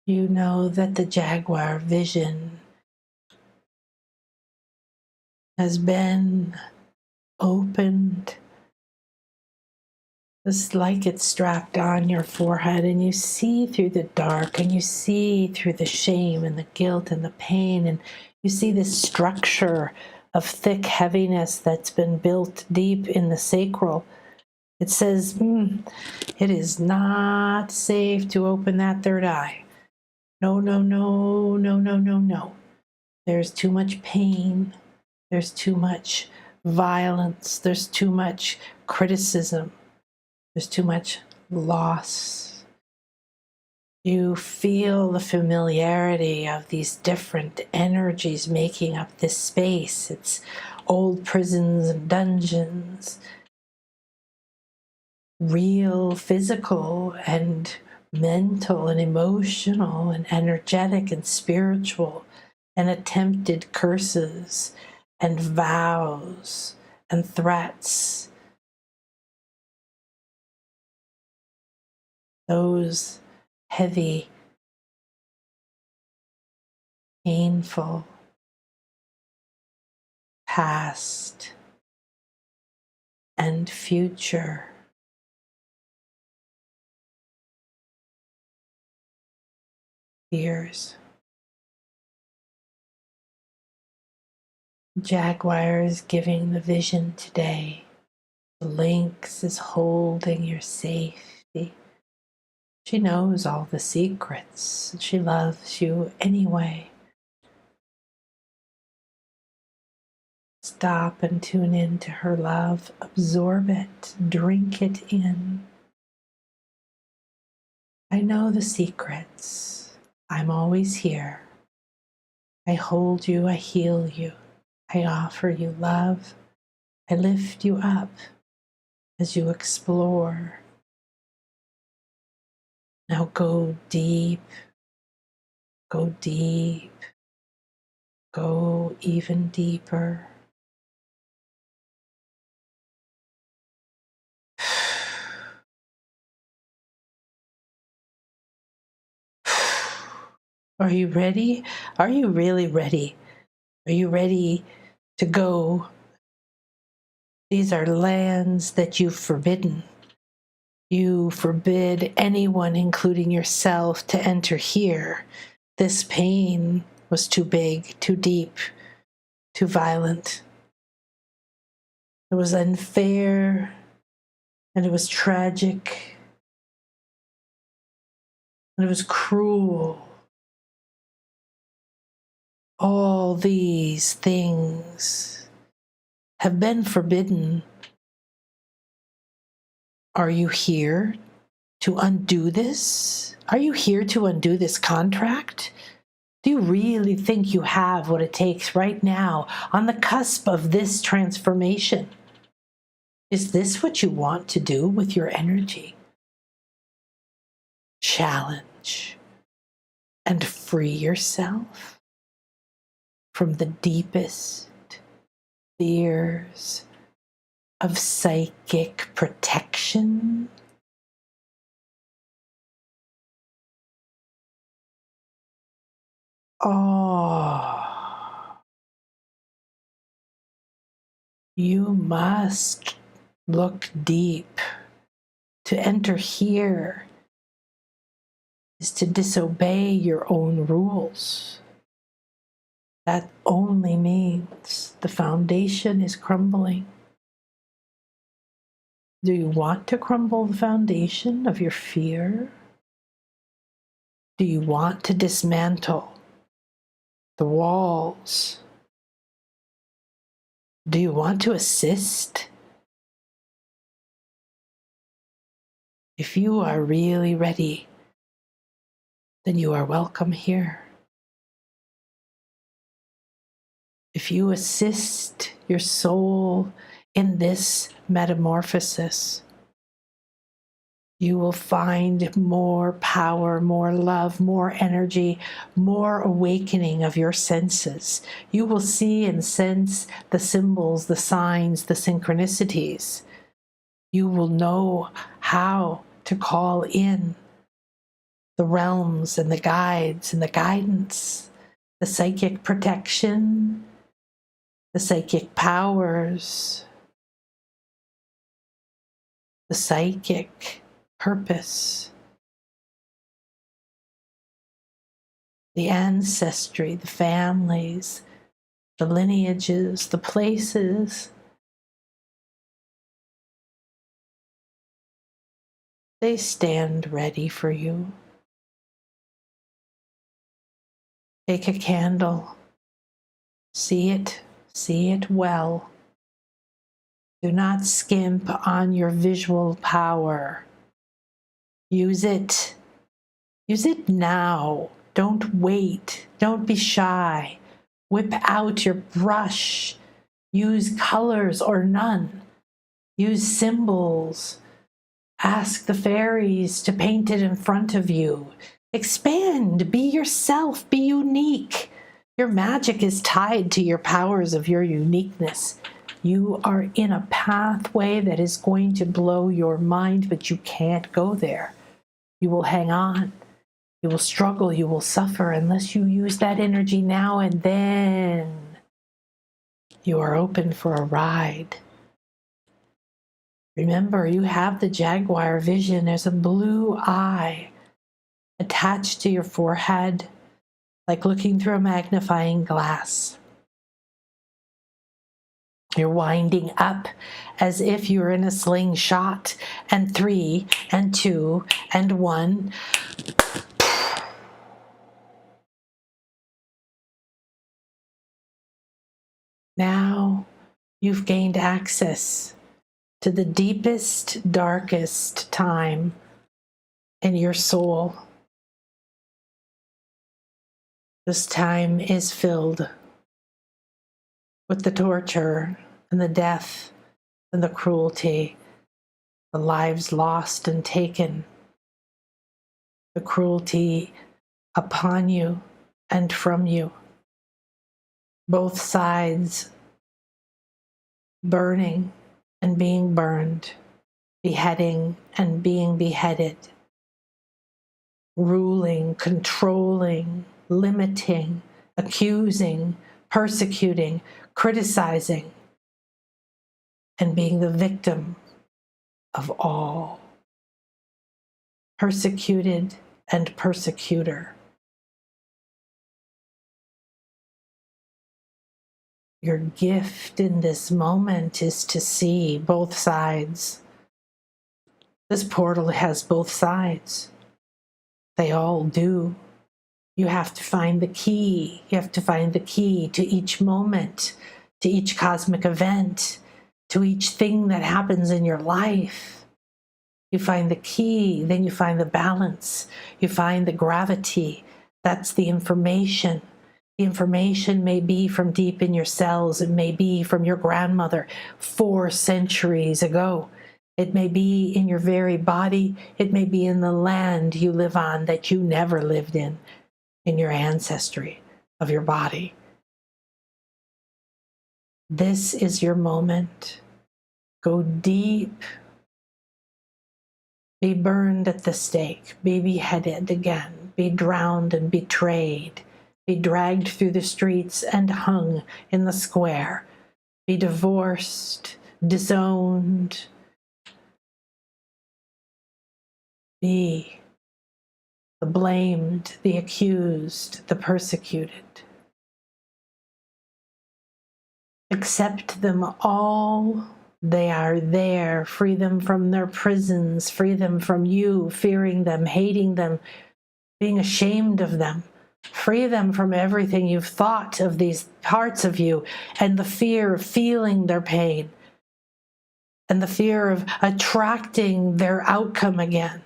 You know that the jaguar vision has been opened. It's like it's strapped on your forehead, and you see through the dark, and you see through the shame and the guilt and the pain, and you see this structure of thick heaviness that's been built deep in the sacral. It says, it is not safe to open that third eye. No, no, no, no, no, no, no. There's too much pain. There's too much violence. There's too much criticism. There's too much loss. You feel the familiarity of these different energies making up this space. It's old prisons and dungeons, real physical and mental and emotional and energetic and spiritual, and attempted curses and vows and threats. Those heavy, painful, past and future fears. Jaguar is giving the vision today. The lynx is holding your safety. She knows all the secrets. She loves you anyway. Stop and tune in to her love. Absorb it. Drink it in. I know the secrets. I'm always here. I hold you. I heal you. I offer you love. I lift you up as you explore. Now go deep. Go deep. Go even deeper. Are you ready? Are you really ready? Are you ready to go? These are lands that you've forbidden. You forbid anyone, including yourself, to enter here. This pain was too big, too deep, too violent. It was unfair, and it was tragic, and it was cruel. All these things have been forbidden. Are you here to undo this? Are you here to undo this contract? Do you really think you have what it takes right now on the cusp of this transformation? Is this what you want to do with your energy? Challenge and free yourself from the deepest fears of psychic protection. Oh, you must look deep. To enter here is to disobey your own rules. That only means the foundation is crumbling. Do you want to crumble the foundation of your fear? Do you want to dismantle the walls? Do you want to assist? If you are really ready, then you are welcome here. If you assist your soul in this metamorphosis, you will find more power, more love, more energy, more awakening of your senses. You will see and sense the symbols, the signs, the synchronicities. You will know how to call in the realms and the guides and the guidance, the psychic protection, the psychic powers, the psychic purpose, the ancestry, the families, the lineages, the places. They stand ready for you. Take a candle. See it well. Do not skimp on your visual power. Use it. Use it now. Don't wait. Don't be shy. Whip out your brush. Use colors or none. Use symbols. Ask the fairies to paint it in front of you. Expand, be yourself, be unique. Your magic is tied to your powers of your uniqueness. You are in a pathway that is going to blow your mind, but you can't go there. You will hang on. You will struggle. You will suffer unless you use that energy now, and then you are open for a ride. Remember, you have the jaguar vision. There's a blue eye attached to your forehead, like looking through a magnifying glass. You're winding up as if you're in a slingshot, and 3 and 2 and 1. Now you've gained access to the deepest, darkest time in your soul. This time is filled with the torture and the death and the cruelty, the lives lost and taken, the cruelty upon you and from you. Both sides burning and being burned, beheading and being beheaded, ruling, controlling, limiting, accusing, persecuting, criticizing, and being the victim of all. Persecuted and persecutor. Your gift in this moment is to see both sides. This portal has both sides. They all do. You have to find the key. You have to find the key to each moment, to each cosmic event, to each thing that happens in your life. You find the key, then you find the balance. You find the gravity. That's the information. The information may be from deep in your cells. It may be from your grandmother 4 centuries ago. It may be in your very body. It may be in the land you live on that you never lived in your ancestry of your body. This is your moment. Go deep. Be burned at the stake. Be beheaded again. Be drowned and betrayed. Be dragged through the streets and hung in the square. Be divorced, disowned. Be the blamed, the accused, the persecuted. Accept them all. They are there. Free them from their prisons. Free them from you, fearing them, hating them, being ashamed of them. Free them from everything you've thought of these parts of you, and the fear of feeling their pain, and the fear of attracting their outcome again.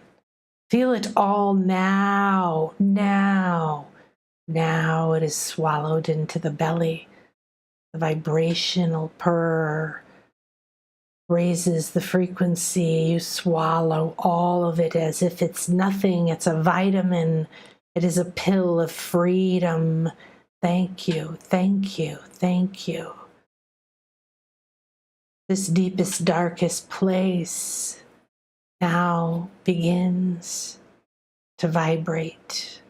Feel it all now, now. Now it is swallowed into the belly. The vibrational purr raises the frequency. You swallow all of it as if it's nothing. It's a vitamin. It is a pill of freedom. Thank you, thank you, thank you. This deepest, darkest place now begins to vibrate.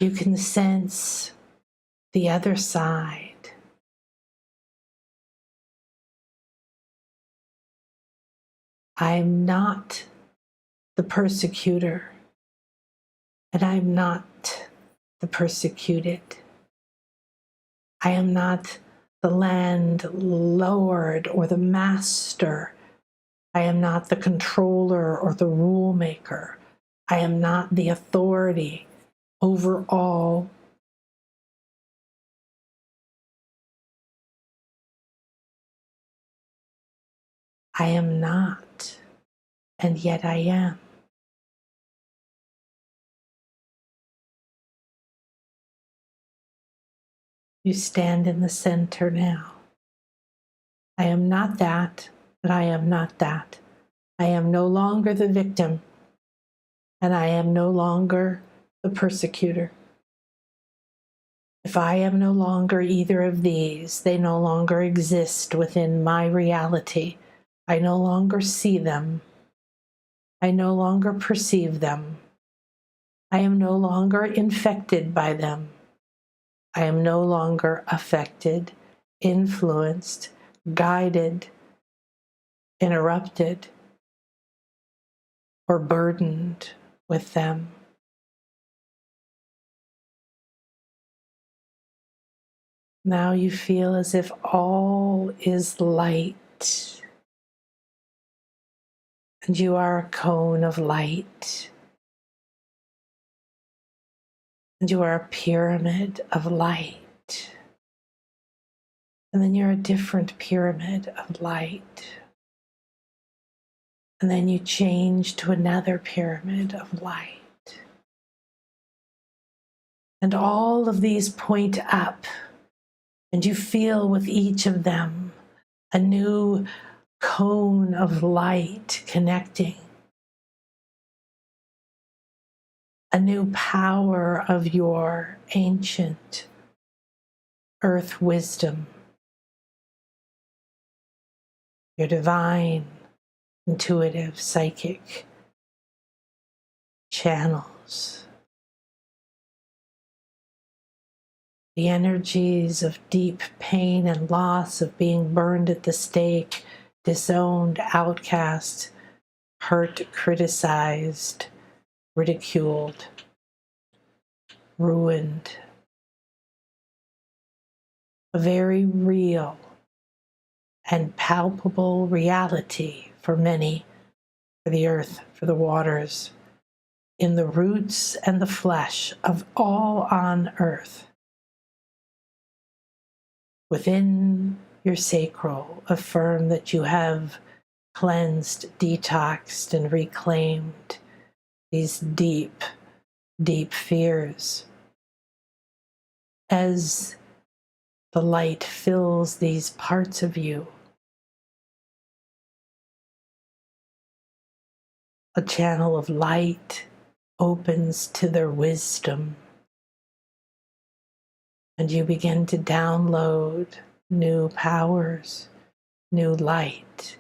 You can sense the other side. I am not the persecutor, and I am not the persecuted. I am not the landlord or the master. I am not the controller or the rule maker. I am not the authority over all. I am not, and yet I am. You stand in the center now. I am not that, but I am not that. I am no longer the victim, and I am no longer the persecutor. If I am no longer either of these, they no longer exist within my reality. I no longer see them. I no longer perceive them. I am no longer infected by them. I am no longer affected, influenced, guided, interrupted, or burdened with them. Now you feel as if all is light, and you are a cone of light, and you are a pyramid of light, and then you're a different pyramid of light, and then you change to another pyramid of light, and all of these point up. And you feel with each of them a new cone of light connecting, a new power of your ancient earth wisdom, your divine, intuitive, psychic channels. The energies of deep pain and loss, of being burned at the stake, disowned, outcast, hurt, criticized, ridiculed, ruined. A very real and palpable reality for many, for the earth, for the waters, in the roots and the flesh of all on earth. Within your sacral, affirm that you have cleansed, detoxed, and reclaimed these deep, deep fears. As the light fills these parts of you, a channel of light opens to their wisdom, and you begin to download new powers, new light,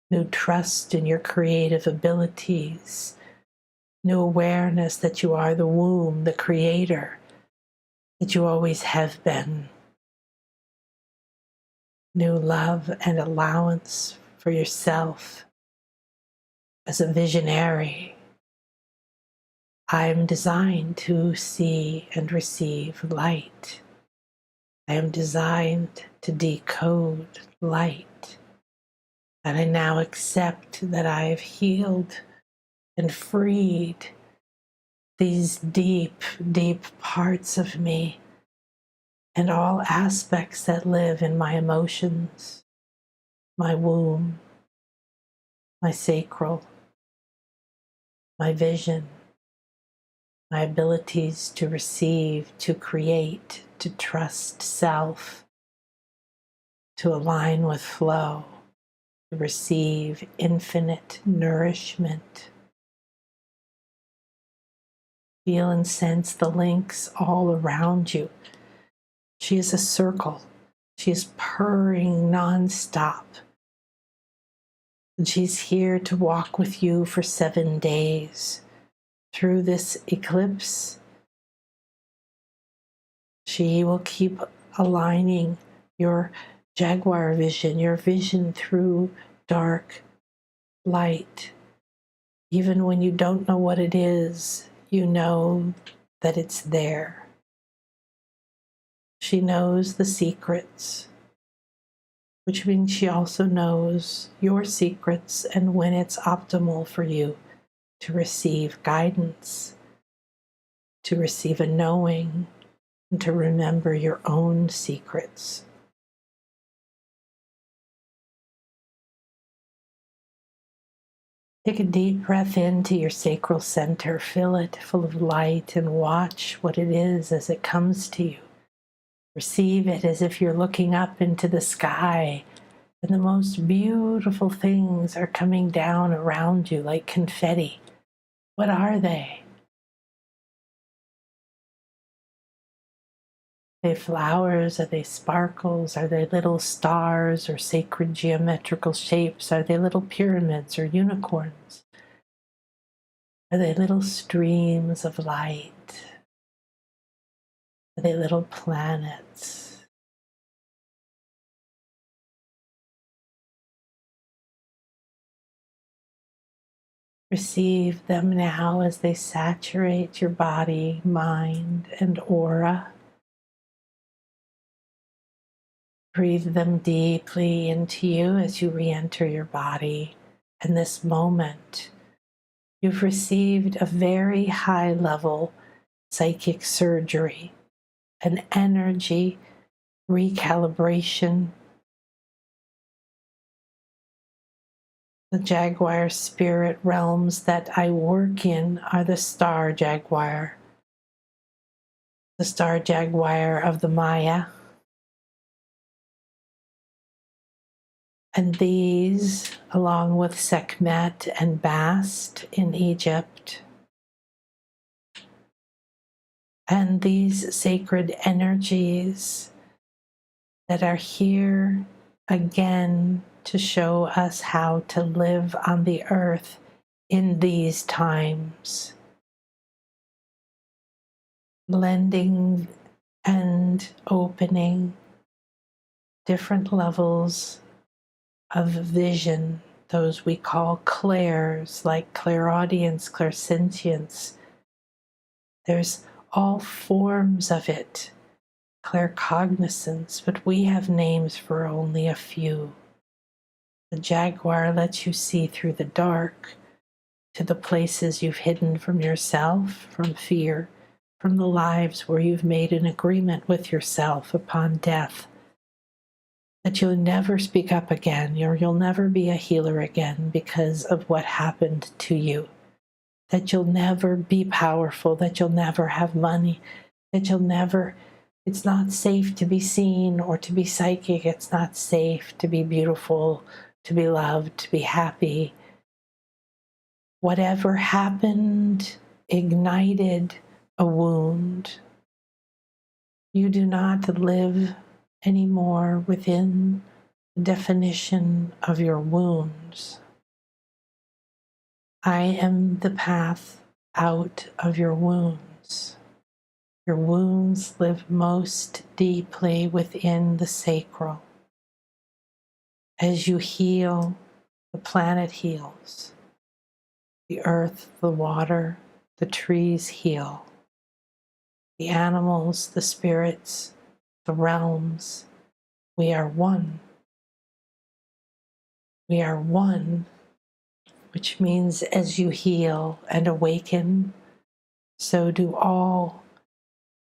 new trust in your creative abilities, new awareness that you are the womb, the creator, that you always have been, new love and allowance for yourself as a visionary. I am designed to see and receive light. I am designed to decode light. And I now accept that I have healed and freed these deep, deep parts of me and all aspects that live in my emotions, my womb, my sacral, my vision, my abilities to receive, to create, to trust self, to align with flow, to receive infinite nourishment. Feel and sense the links all around you. She is a circle. She is purring nonstop. And she's here to walk with you for 7 days. Through this eclipse, she will keep aligning your jaguar vision, your vision through dark light. Even when you don't know what it is, you know that it's there. She knows the secrets, which means she also knows your secrets and when it's optimal for you to receive guidance, to receive a knowing, and to remember your own secrets. Take a deep breath into your sacral center, fill it full of light, and watch what it is as it comes to you. Receive it as if you're looking up into the sky and the most beautiful things are coming down around you like confetti. What are they? Are they flowers? Are they sparkles? Are they little stars or sacred geometrical shapes? Are they little pyramids or unicorns? Are they little streams of light? Are they little planets? Receive them now as they saturate your body, mind, and aura. Breathe them deeply into you as you re-enter your body. In this moment, you've received a very high level psychic surgery, an energy recalibration. The jaguar spirit realms that I work in are the star jaguar of the Maya. And these, along with Sekhmet and Bast in Egypt, and these sacred energies that are here again to show us how to live on the earth in these times, blending and opening different levels of vision, those we call clairs, like clairaudience, clairsentience. There's all forms of it, claircognizance, but we have names for only a few. The jaguar lets you see through the dark to the places you've hidden from yourself, from fear, from the lives where you've made an agreement with yourself upon death, that you'll never speak up again, or you'll never be a healer again because of what happened to you, that you'll never be powerful, that you'll never have money, that it's not safe to be seen or to be psychic, it's not safe to be beautiful, to be loved, to be happy. Whatever happened ignited a wound. You do not live anymore within the definition of your wounds. I am the path out of your wounds. Your wounds live most deeply within the sacral. As you heal, the planet heals. The earth, the water, the trees heal. The animals, the spirits, the realms, we are one. We are one, which means as you heal and awaken, so do all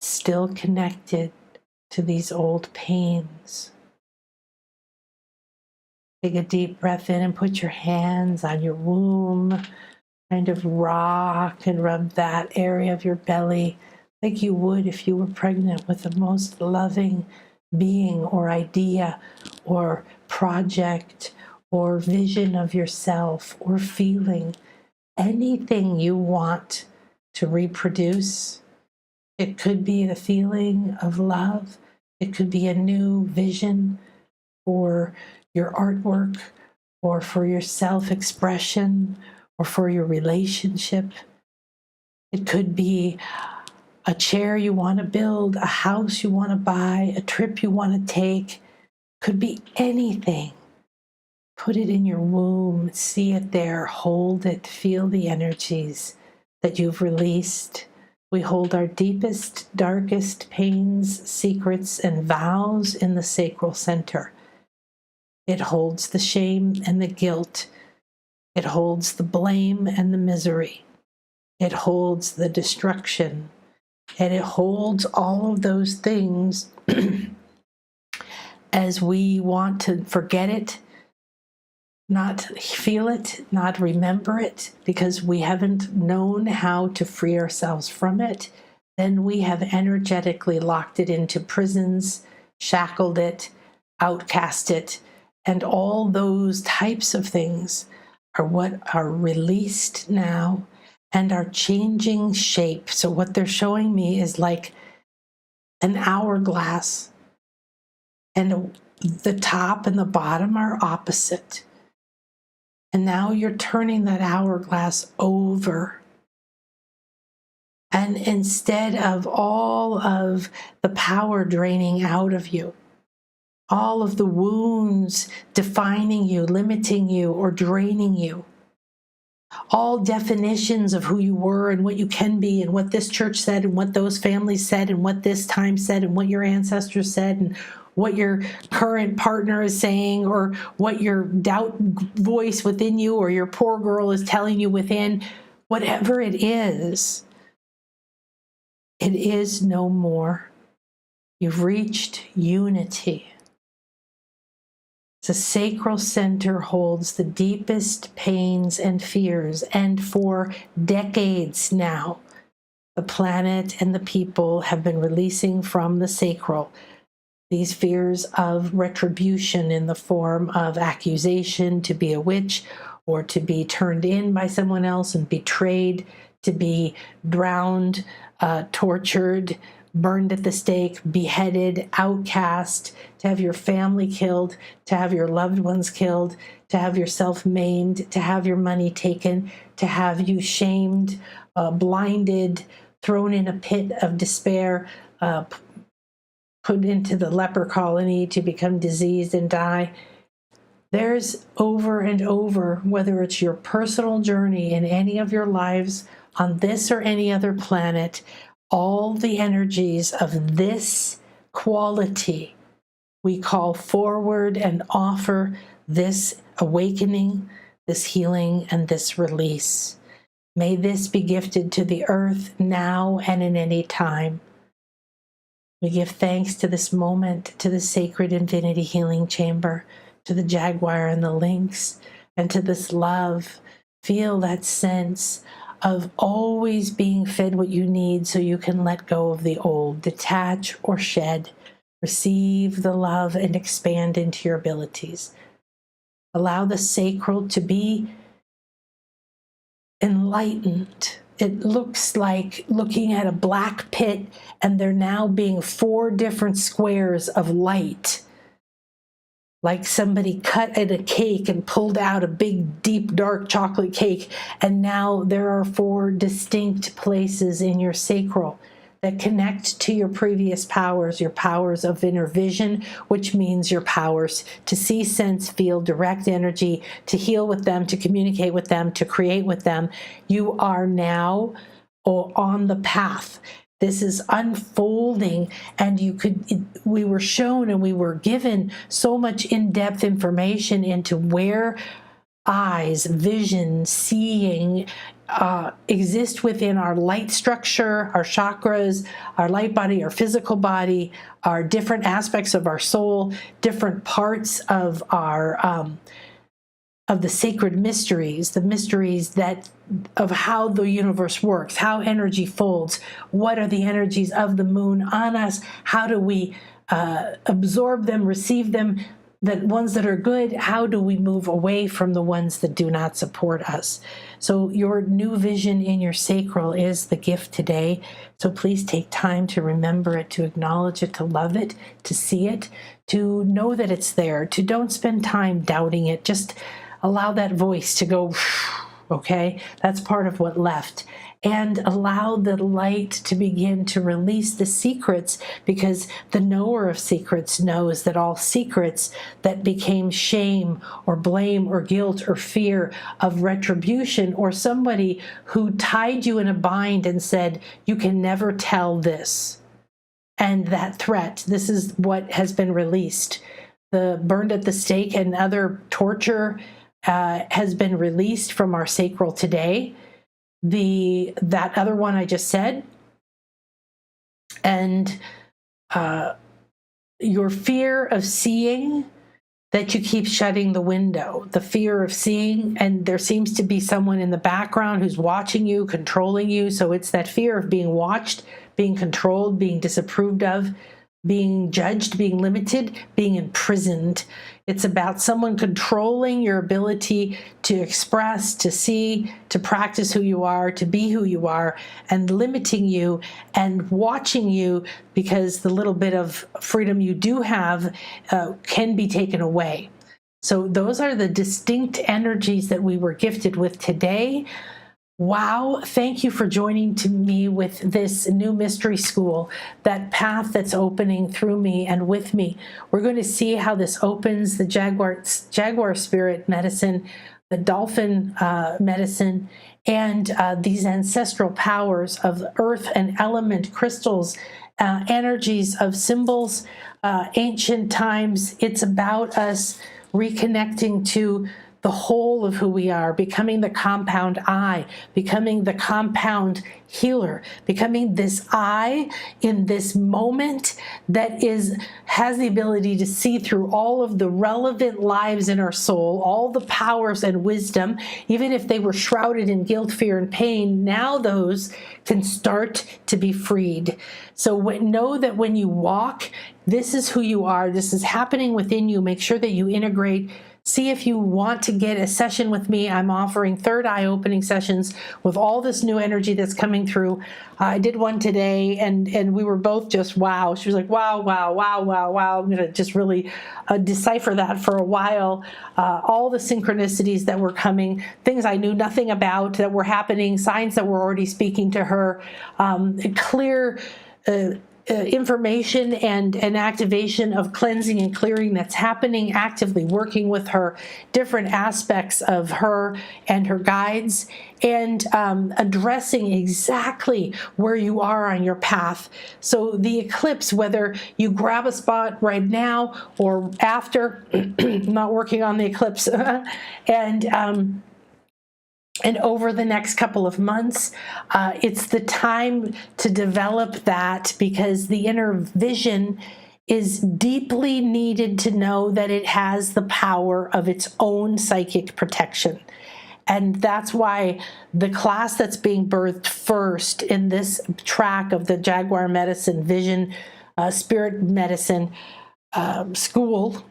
still connected to these old pains. Take a deep breath in and put your hands on your womb, kind of rock and rub that area of your belly like you would if you were pregnant with the most loving being or idea or project or vision of yourself or feeling, anything you want to reproduce. It could be the feeling of love. It could be a new vision for your artwork or for your self-expression or for your relationship. It could be a chair you want to build, a house you want to buy, a trip you want to take. Could be anything. Put it in your womb, see it there, hold it, feel the energies that you've released. We hold our deepest, darkest pains, secrets, and vows in the sacral center. It holds the shame and the guilt. It holds the blame and the misery. It holds the destruction. And it holds all of those things as we want to forget it, not feel it, not remember it, because we haven't known how to free ourselves from it. then we have energetically locked it into prisons, shackled it, outcast it, and all those types of things are what are released now and are changing shape. So what they're showing me is like an hourglass, and the top and the bottom are opposite. And now you're turning that hourglass over. And instead of all of the power draining out of you, all of the wounds defining you, limiting you, or draining you, all definitions of who you were and what you can be and what this church said and what those families said and what this time said and what your ancestors said and what your current partner is saying or what your doubt voice within you or your poor girl is telling you within, whatever it is no more. You've reached unity. The sacral center holds the deepest pains and fears, and for decades now, the planet and the people have been releasing from the sacral these fears of retribution in the form of accusation, to be a witch, or to be turned in by someone else and betrayed, to be drowned, tortured, burned at the stake, beheaded, outcast, to have your family killed, to have your loved ones killed, to have yourself maimed, to have your money taken, to have you shamed, blinded, thrown in a pit of despair, put into the leper colony to become diseased and die. There's over and over, whether it's your personal journey in any of your lives on this or any other planet, all the energies of this quality we call forward and offer this awakening, this healing, and this release. May this be gifted to the earth now and in any time. We give thanks to this moment, to the sacred infinity healing chamber, to the jaguar and the lynx, and to this love. Feel that sense of always being fed what you need so you can let go of the old, detach or shed, receive the love and expand into your abilities. Allow the sacral to be enlightened. It looks like looking at a black pit and there now being 4 different squares of light, like somebody cut at a cake and pulled out a big, deep, dark chocolate cake, and now there are 4 distinct places in your sacral that connect to your previous powers, your powers of inner vision, which means your powers to see, sense, feel, direct energy, to heal with them, to communicate with them, to create with them. You are now on the path. This is unfolding, and we were shown and we were given so much in-depth information into where eyes, vision, seeing exist within our light structure, our chakras, our light body, our physical body, our different aspects of our soul, different parts of our of the sacred mysteries, the mysteries that of how the universe works, how energy folds, what are the energies of the moon on us, how do we absorb them, receive them, the ones that are good, how do we move away from the ones that do not support us? So your new vision in your sacral is the gift today. So please take time to remember it, to acknowledge it, to love it, to see it, to know that it's there, to don't spend time doubting it. Just allow that voice to go, okay? That's part of what left. And allow the light to begin to release the secrets, because the knower of secrets knows that all secrets that became shame or blame or guilt or fear of retribution, or somebody who tied you in a bind and said, you can never tell this, and that threat, this is what has been released. The burned at the stake and other torture has been released from our sacral today. That other one I just said, and your fear of seeing that you keep shutting the window, the fear of seeing, and there seems to be someone in the background who's watching you, controlling you. So it's that fear of being watched, being controlled, being disapproved of, being judged, being limited, being imprisoned. It's about someone controlling your ability to express, to see, to practice who you are, to be who you are, and limiting you and watching you, because the little bit of freedom you do have can be taken away. So those are the distinct energies that we were gifted with today. Wow, thank you for joining me with this new mystery school, that path that's opening through me and with me. We're going to see how this opens the Jaguar spirit medicine, the dolphin medicine, and these ancestral powers of earth and element crystals, energies of symbols, ancient times. It's about us reconnecting to the whole of who we are, becoming the compound I, becoming the compound healer, becoming this I in this moment that has the ability to see through all of the relevant lives in our soul, all the powers and wisdom, even if they were shrouded in guilt, fear, and pain. Now those can start to be freed. So know that when you walk, this is who you are. This is happening within you. Make sure that you integrate. See if you want to get a session with me. I'm offering third eye opening sessions with all this new energy that's coming through. I did one today, and we were both just wow. She was like, wow, wow, wow, wow, wow. I'm going to just really decipher that for a while. All the synchronicities that were coming, things I knew nothing about that were happening, signs that were already speaking to her, clear information and an activation of cleansing and clearing that's happening, actively working with her, different aspects of her and her guides, and addressing exactly where you are on your path. So the eclipse, whether you grab a spot right now or after, not working on the eclipse, and over the next couple of months, it's the time to develop that, because the inner vision is deeply needed to know that it has the power of its own psychic protection. And that's why the class that's being birthed first in this track of the Jaguar Medicine Vision Spirit Medicine school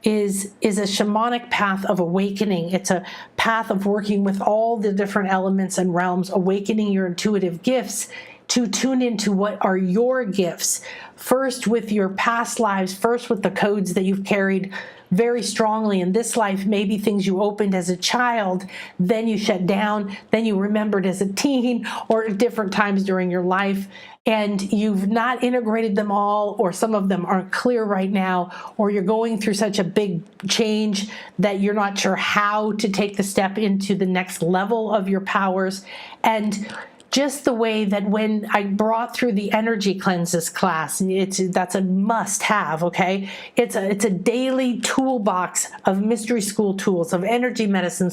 is a shamanic path of awakening. It's a path of working with all the different elements and realms, awakening your intuitive gifts to tune into what are your gifts. First with your past lives, first with the codes that you've carried very strongly in this life, maybe things you opened as a child, then you shut down, then you remembered as a teen or at different times during your life, and you've not integrated them all, or some of them aren't clear right now, or you're going through such a big change that you're not sure how to take the step into the next level of your powers. And just the way that when I brought through the energy cleanses class, that's a must-have, okay? It's a daily toolbox of mystery school tools, of energy medicine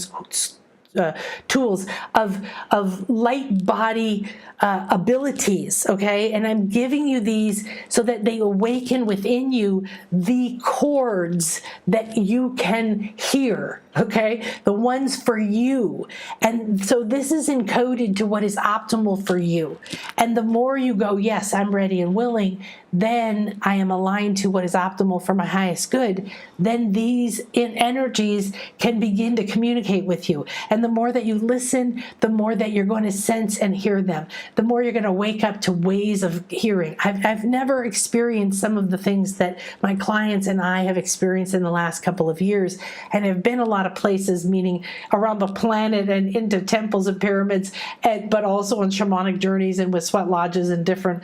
tools, of light body abilities, okay? And I'm giving you these so that they awaken within you the chords that you can hear, okay? The ones for you. And so this is encoded to what is optimal for you. And the more you go, yes, I'm ready and willing, then I am aligned to what is optimal for my highest good, then these energies can begin to communicate with you. And the more that you listen, the more that you're going to sense and hear them, the more you're going to wake up to ways of hearing. I've never experienced some of the things that my clients and I have experienced in the last couple of years, and have been a lot of places, meaning around the planet and into temples and pyramids, but also on shamanic journeys and with sweat lodges and different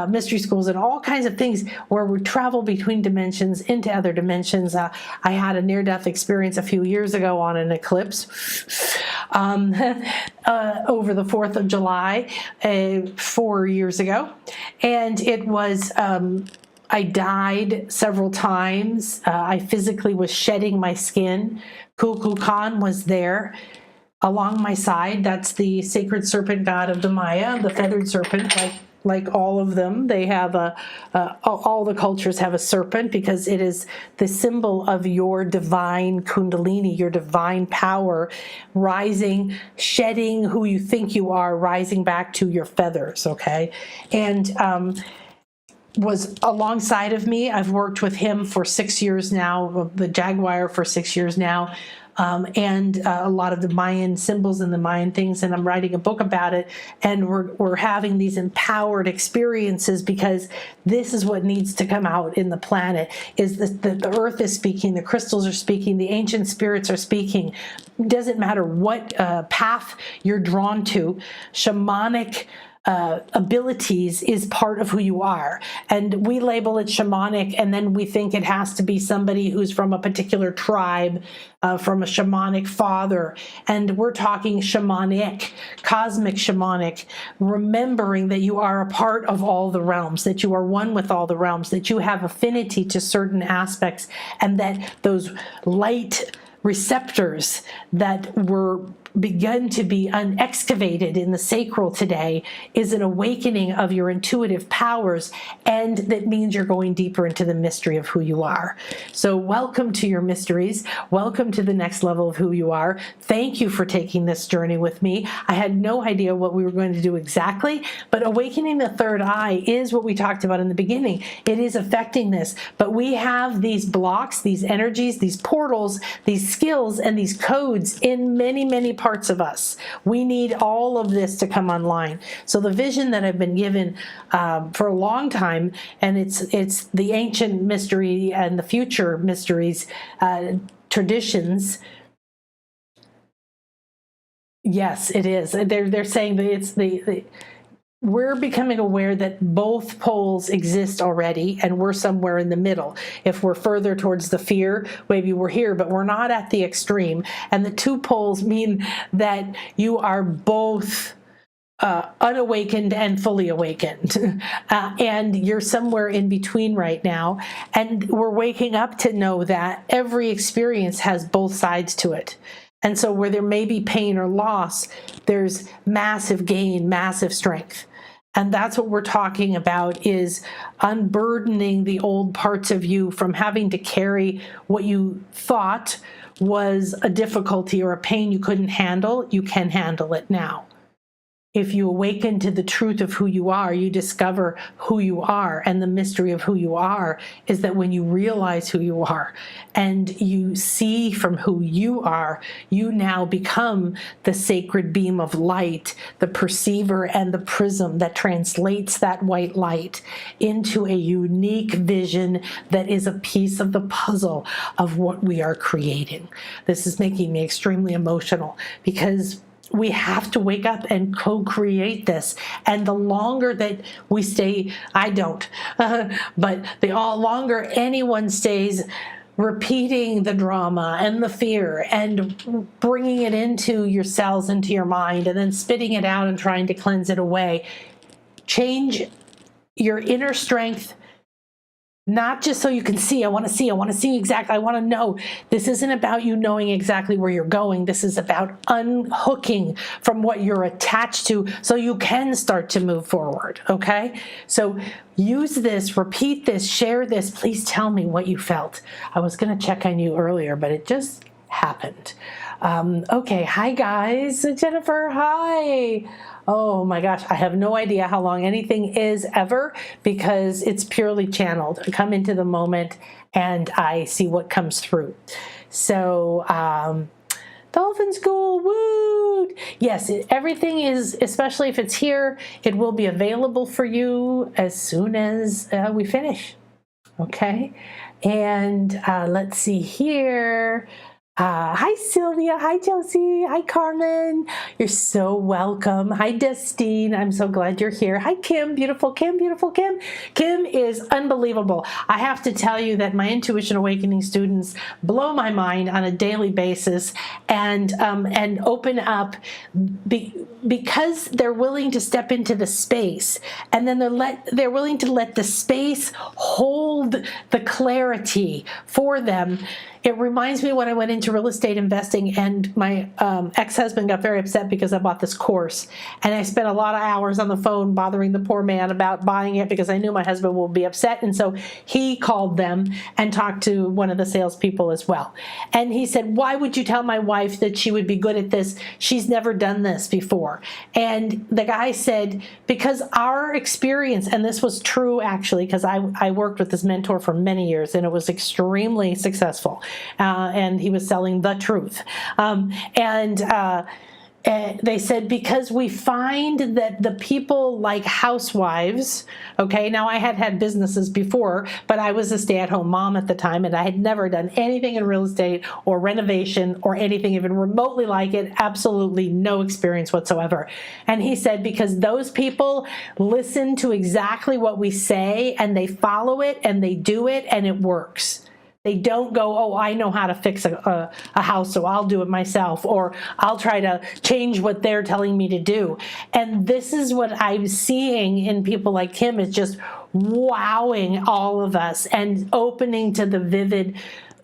mystery schools and all kinds of things where we travel between dimensions into other dimensions. I had a near-death experience a few years ago on an eclipse over the 4th of July 4 years ago, and it was I died several times. I physically was shedding my skin. Kukulkan was there along my side. That's the sacred serpent god of the Maya, the feathered serpent, like like all of them. They have all the cultures have a serpent because it is the symbol of your divine kundalini, your divine power, rising, shedding who you think you are, rising back to your feathers, okay? And was alongside of me. I've worked with him for 6 years now, the Jaguar for 6 years now, and a lot of the Mayan symbols and the Mayan things, and I'm writing a book about it, and we're having these empowered experiences because this is what needs to come out in the planet, is the earth is speaking, the crystals are speaking, the ancient spirits are speaking. It doesn't matter what path you're drawn to, shamanic abilities is part of who you are. And we label it shamanic, and then we think it has to be somebody who's from a particular tribe, from a shamanic father. And we're talking shamanic, cosmic shamanic, remembering that you are a part of all the realms, that you are one with all the realms, that you have affinity to certain aspects, and that those light receptors that were begun to be unexcavated in the sacral today is an awakening of your intuitive powers, and that means you're going deeper into the mystery of who you are. So welcome to your mysteries. Welcome to the next level of who you are. Thank you for taking this journey with me. I had no idea what we were going to do exactly, but awakening the third eye is what we talked about in the beginning. It is affecting this, but we have these blocks, these energies, these portals, these skills, and these codes in many, many parts of us. We need all of this to come online. So the vision that I've been given for a long time, and it's the ancient mystery and the future mysteries, traditions. Yes, it is. They're saying that it's we're becoming aware that both poles exist already, and we're somewhere in the middle. If we're further towards the fear, maybe we're here, but we're not at the extreme. And the two poles mean that you are both unawakened and fully awakened. And you're somewhere in between right now. And we're waking up to know that every experience has both sides to it. And so where there may be pain or loss, there's massive gain, massive strength. And that's what we're talking about, is unburdening the old parts of you from having to carry what you thought was a difficulty or a pain you couldn't handle. You can handle it now. If you awaken to the truth of who you are, you discover who you are. And the mystery of who you are is that when you realize who you are and you see from who you are, you now become the sacred beam of light, the perceiver and the prism that translates that white light into a unique vision that is a piece of the puzzle of what we are creating. This is making me extremely emotional because we have to wake up and co-create this. And the longer that we stay, I don't, but the longer anyone stays repeating the drama and the fear and bringing it into your cells, into your mind, and then spitting it out and trying to cleanse it away, change your inner strength. Not just so you can see, I want to see exactly, I want to know. This isn't about you knowing exactly where you're going. This is about unhooking from what you're attached to so you can start to move forward, okay? So use this, repeat this, share this. Please tell me what you felt. I was going to check on you earlier, but it just happened. Okay, hi guys. Jennifer, hi. Oh my gosh, I have no idea how long anything is ever because it's purely channeled. I come into the moment and I see what comes through. So, Dolphin School, woo! Yes, everything is, especially if it's here, it will be available for you as soon as we finish. Okay, and let's see here. Hi, Sylvia. Hi, Josie. Hi, Carmen. You're so welcome. Hi, Destine. I'm so glad you're here. Hi, Kim. Beautiful Kim. Beautiful Kim. Kim is unbelievable. I have to tell you that my Intuition Awakening students blow my mind on a daily basis and open up because they're willing to step into the space, and then they're willing to let the space hold the clarity for them. It reminds me when I went into real estate investing, and my ex-husband got very upset because I bought this course, and I spent a lot of hours on the phone bothering the poor man about buying it because I knew my husband would be upset. And so he called them and talked to one of the salespeople as well. And he said, "Why would you tell my wife that she would be good at this? She's never done this before." And the guy said, "Because our experience," and this was true actually, because I worked with this mentor for many years, and it was extremely successful. And he was selling the truth. They said, because we find that the people like housewives, okay, now I had had businesses before, but I was a stay-at-home mom at the time, and I had never done anything in real estate or renovation or anything even remotely like it, absolutely no experience whatsoever. And he said, because those people listen to exactly what we say, and they follow it, and they do it, and it works. They don't go, "Oh, I know how to fix a house, so I'll do it myself," or "I'll try to change what they're telling me to do." And this is what I'm seeing in people like him, is just wowing all of us and opening to the vivid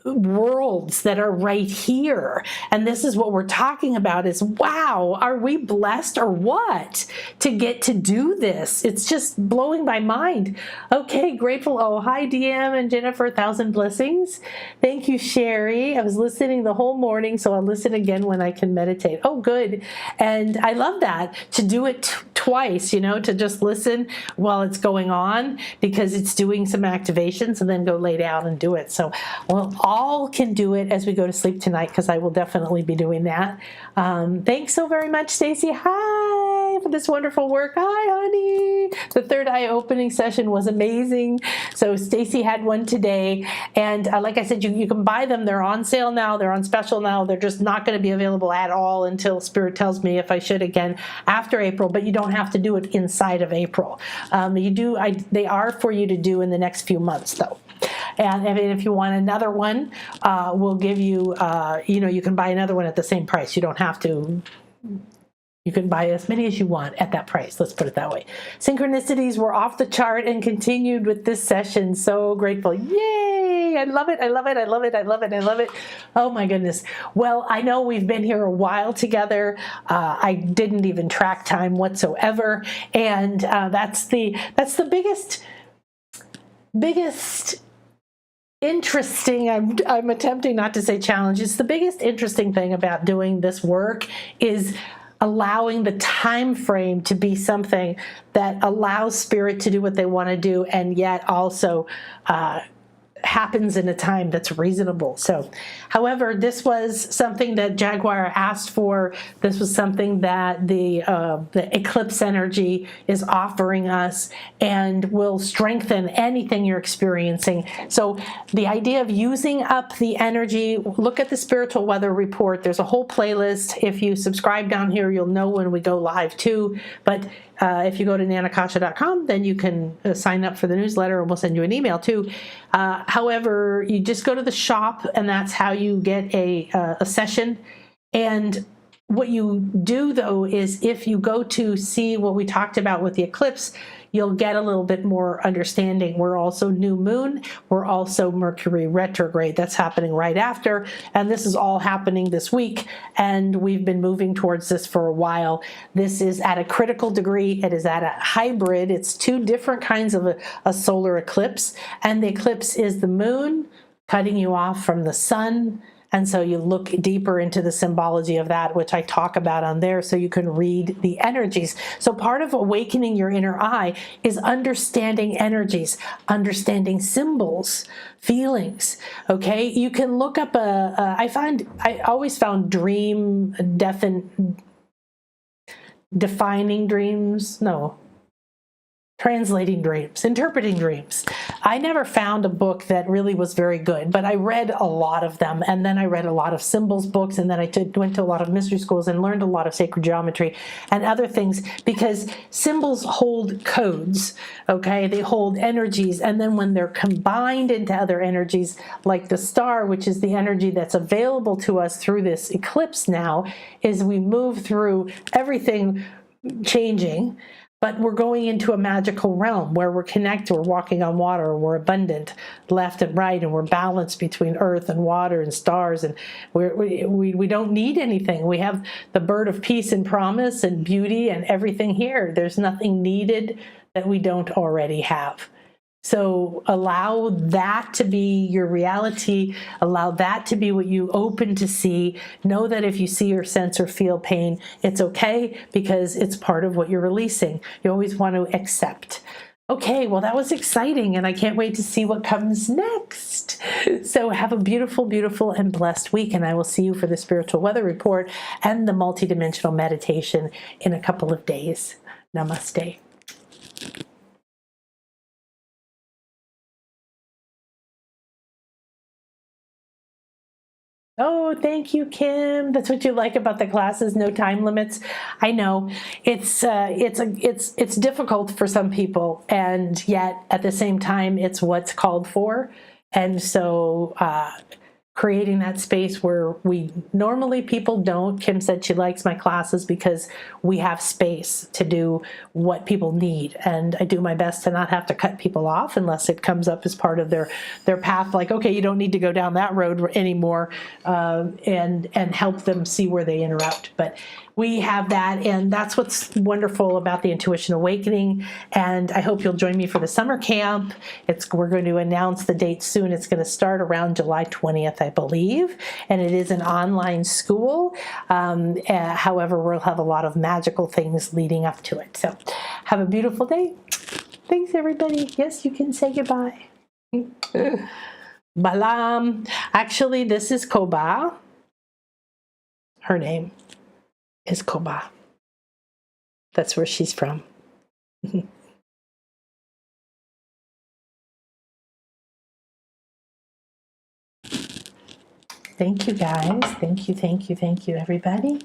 worlds that are right here. And this is what we're talking about, is, wow, are we blessed or what to get to do this? It's just blowing my mind. Okay, grateful. Oh, hi, DM and Jennifer, 1,000 blessings. Thank you, Sherry. I was listening the whole morning, so I'll listen again when I can meditate. Oh, good. And I love that, to do it twice, to just listen while it's going on, because it's doing some activations, and then go lay down and do it. So, well, all can do it as we go to sleep tonight, because I will definitely be doing that. Thanks so very much, Stacy. Hi, for this wonderful work. Hi, honey. The third eye opening session was amazing. So Stacy had one today, and like I said, you can buy them. They're on sale now. They're on special now. They're just not going to be available at all until Spirit tells me if I should again after April, but you don't have to do it inside of April. They are for you to do in the next few months, though. And if you want another one, we'll give you, you can buy another one at the same price. You don't have to. You can buy as many as you want at that price. Let's put it that way. Synchronicities were off the chart and continued with this session. So grateful. Yay! I love it. I love it. I love it. I love it. I love it. Oh my goodness. Well, I know we've been here a while together. I didn't even track time whatsoever. And that's the biggest interesting, I'm attempting not to say challenge. It's the biggest interesting thing about doing this work, is allowing the time frame to be something that allows Spirit to do what they want to do, and yet also happens in a time that's reasonable. So, however, this was something that Jaguar asked for. This was something that the eclipse energy is offering us, and will strengthen anything you're experiencing. So the idea of using up the energy, look at the Spiritual Weather Report. There's a whole playlist. If you subscribe down here, you'll know when we go live too. But if you go to nanakasha.com, then you can sign up for the newsletter, and we'll send you an email too. However, you just go to the shop, and that's how you get a session. And what you do, though, is if you go to see what we talked about with the eclipse, you'll get a little bit more understanding. We're also new moon. We're also Mercury retrograde. That's happening right after. And this is all happening this week. And we've been moving towards this for a while. This is at a critical degree. It is at a hybrid. It's two different kinds of a solar eclipse. And the eclipse is the moon cutting you off from the sun. And so you look deeper into the symbology of that, which I talk about on there, so you can read the energies. So part of awakening your inner eye is understanding energies, understanding symbols, feelings. Okay, you can look up I always found translating dreams, interpreting dreams. I never found a book that really was very good, but I read a lot of them. And then I read a lot of symbols books, and then I went to a lot of mystery schools and learned a lot of sacred geometry and other things, because symbols hold codes, okay? They hold energies. And then when they're combined into other energies, like the star, which is the energy that's available to us through this eclipse now, is we move through everything changing. But we're going into a magical realm where we're connected, we're walking on water, we're abundant left and right, and we're balanced between earth and water and stars, and we don't need anything. We have the bird of peace and promise and beauty and everything here. There's nothing needed that we don't already have. So allow that to be your reality. Allow that to be what you open to see. Know that if you see or sense or feel pain, it's okay, because it's part of what you're releasing. You always want to accept. Okay, well, that was exciting, and I can't wait to see what comes next. So have a beautiful, beautiful, and blessed week, and I will see you for the spiritual weather report and the multidimensional meditation in a couple of days. Namaste. Oh, thank you, Kim. That's what you like about the classes, no time limits. I know it's difficult for some people, and yet at the same time, it's what's called for. And so creating that space where we normally people don't. Kim said she likes my classes because we have space to do what people need, and I do my best to not have to cut people off unless it comes up as part of their path. Like, okay, you don't need to go down that road anymore, and help them see where they interrupt. But we have that, and that's what's wonderful about the Intuition Awakening. And I hope you'll join me for the summer camp. We're going to announce the date soon. It's going to start around July 20th, I believe, and it is an online school. However, we'll have a lot of magical things leading up to it. So have a beautiful day. Thanks, everybody. Yes, you can say goodbye. Balam. Actually, this is Koba. Her name is Koba. That's where she's from. Thank you, guys. Thank you, everybody.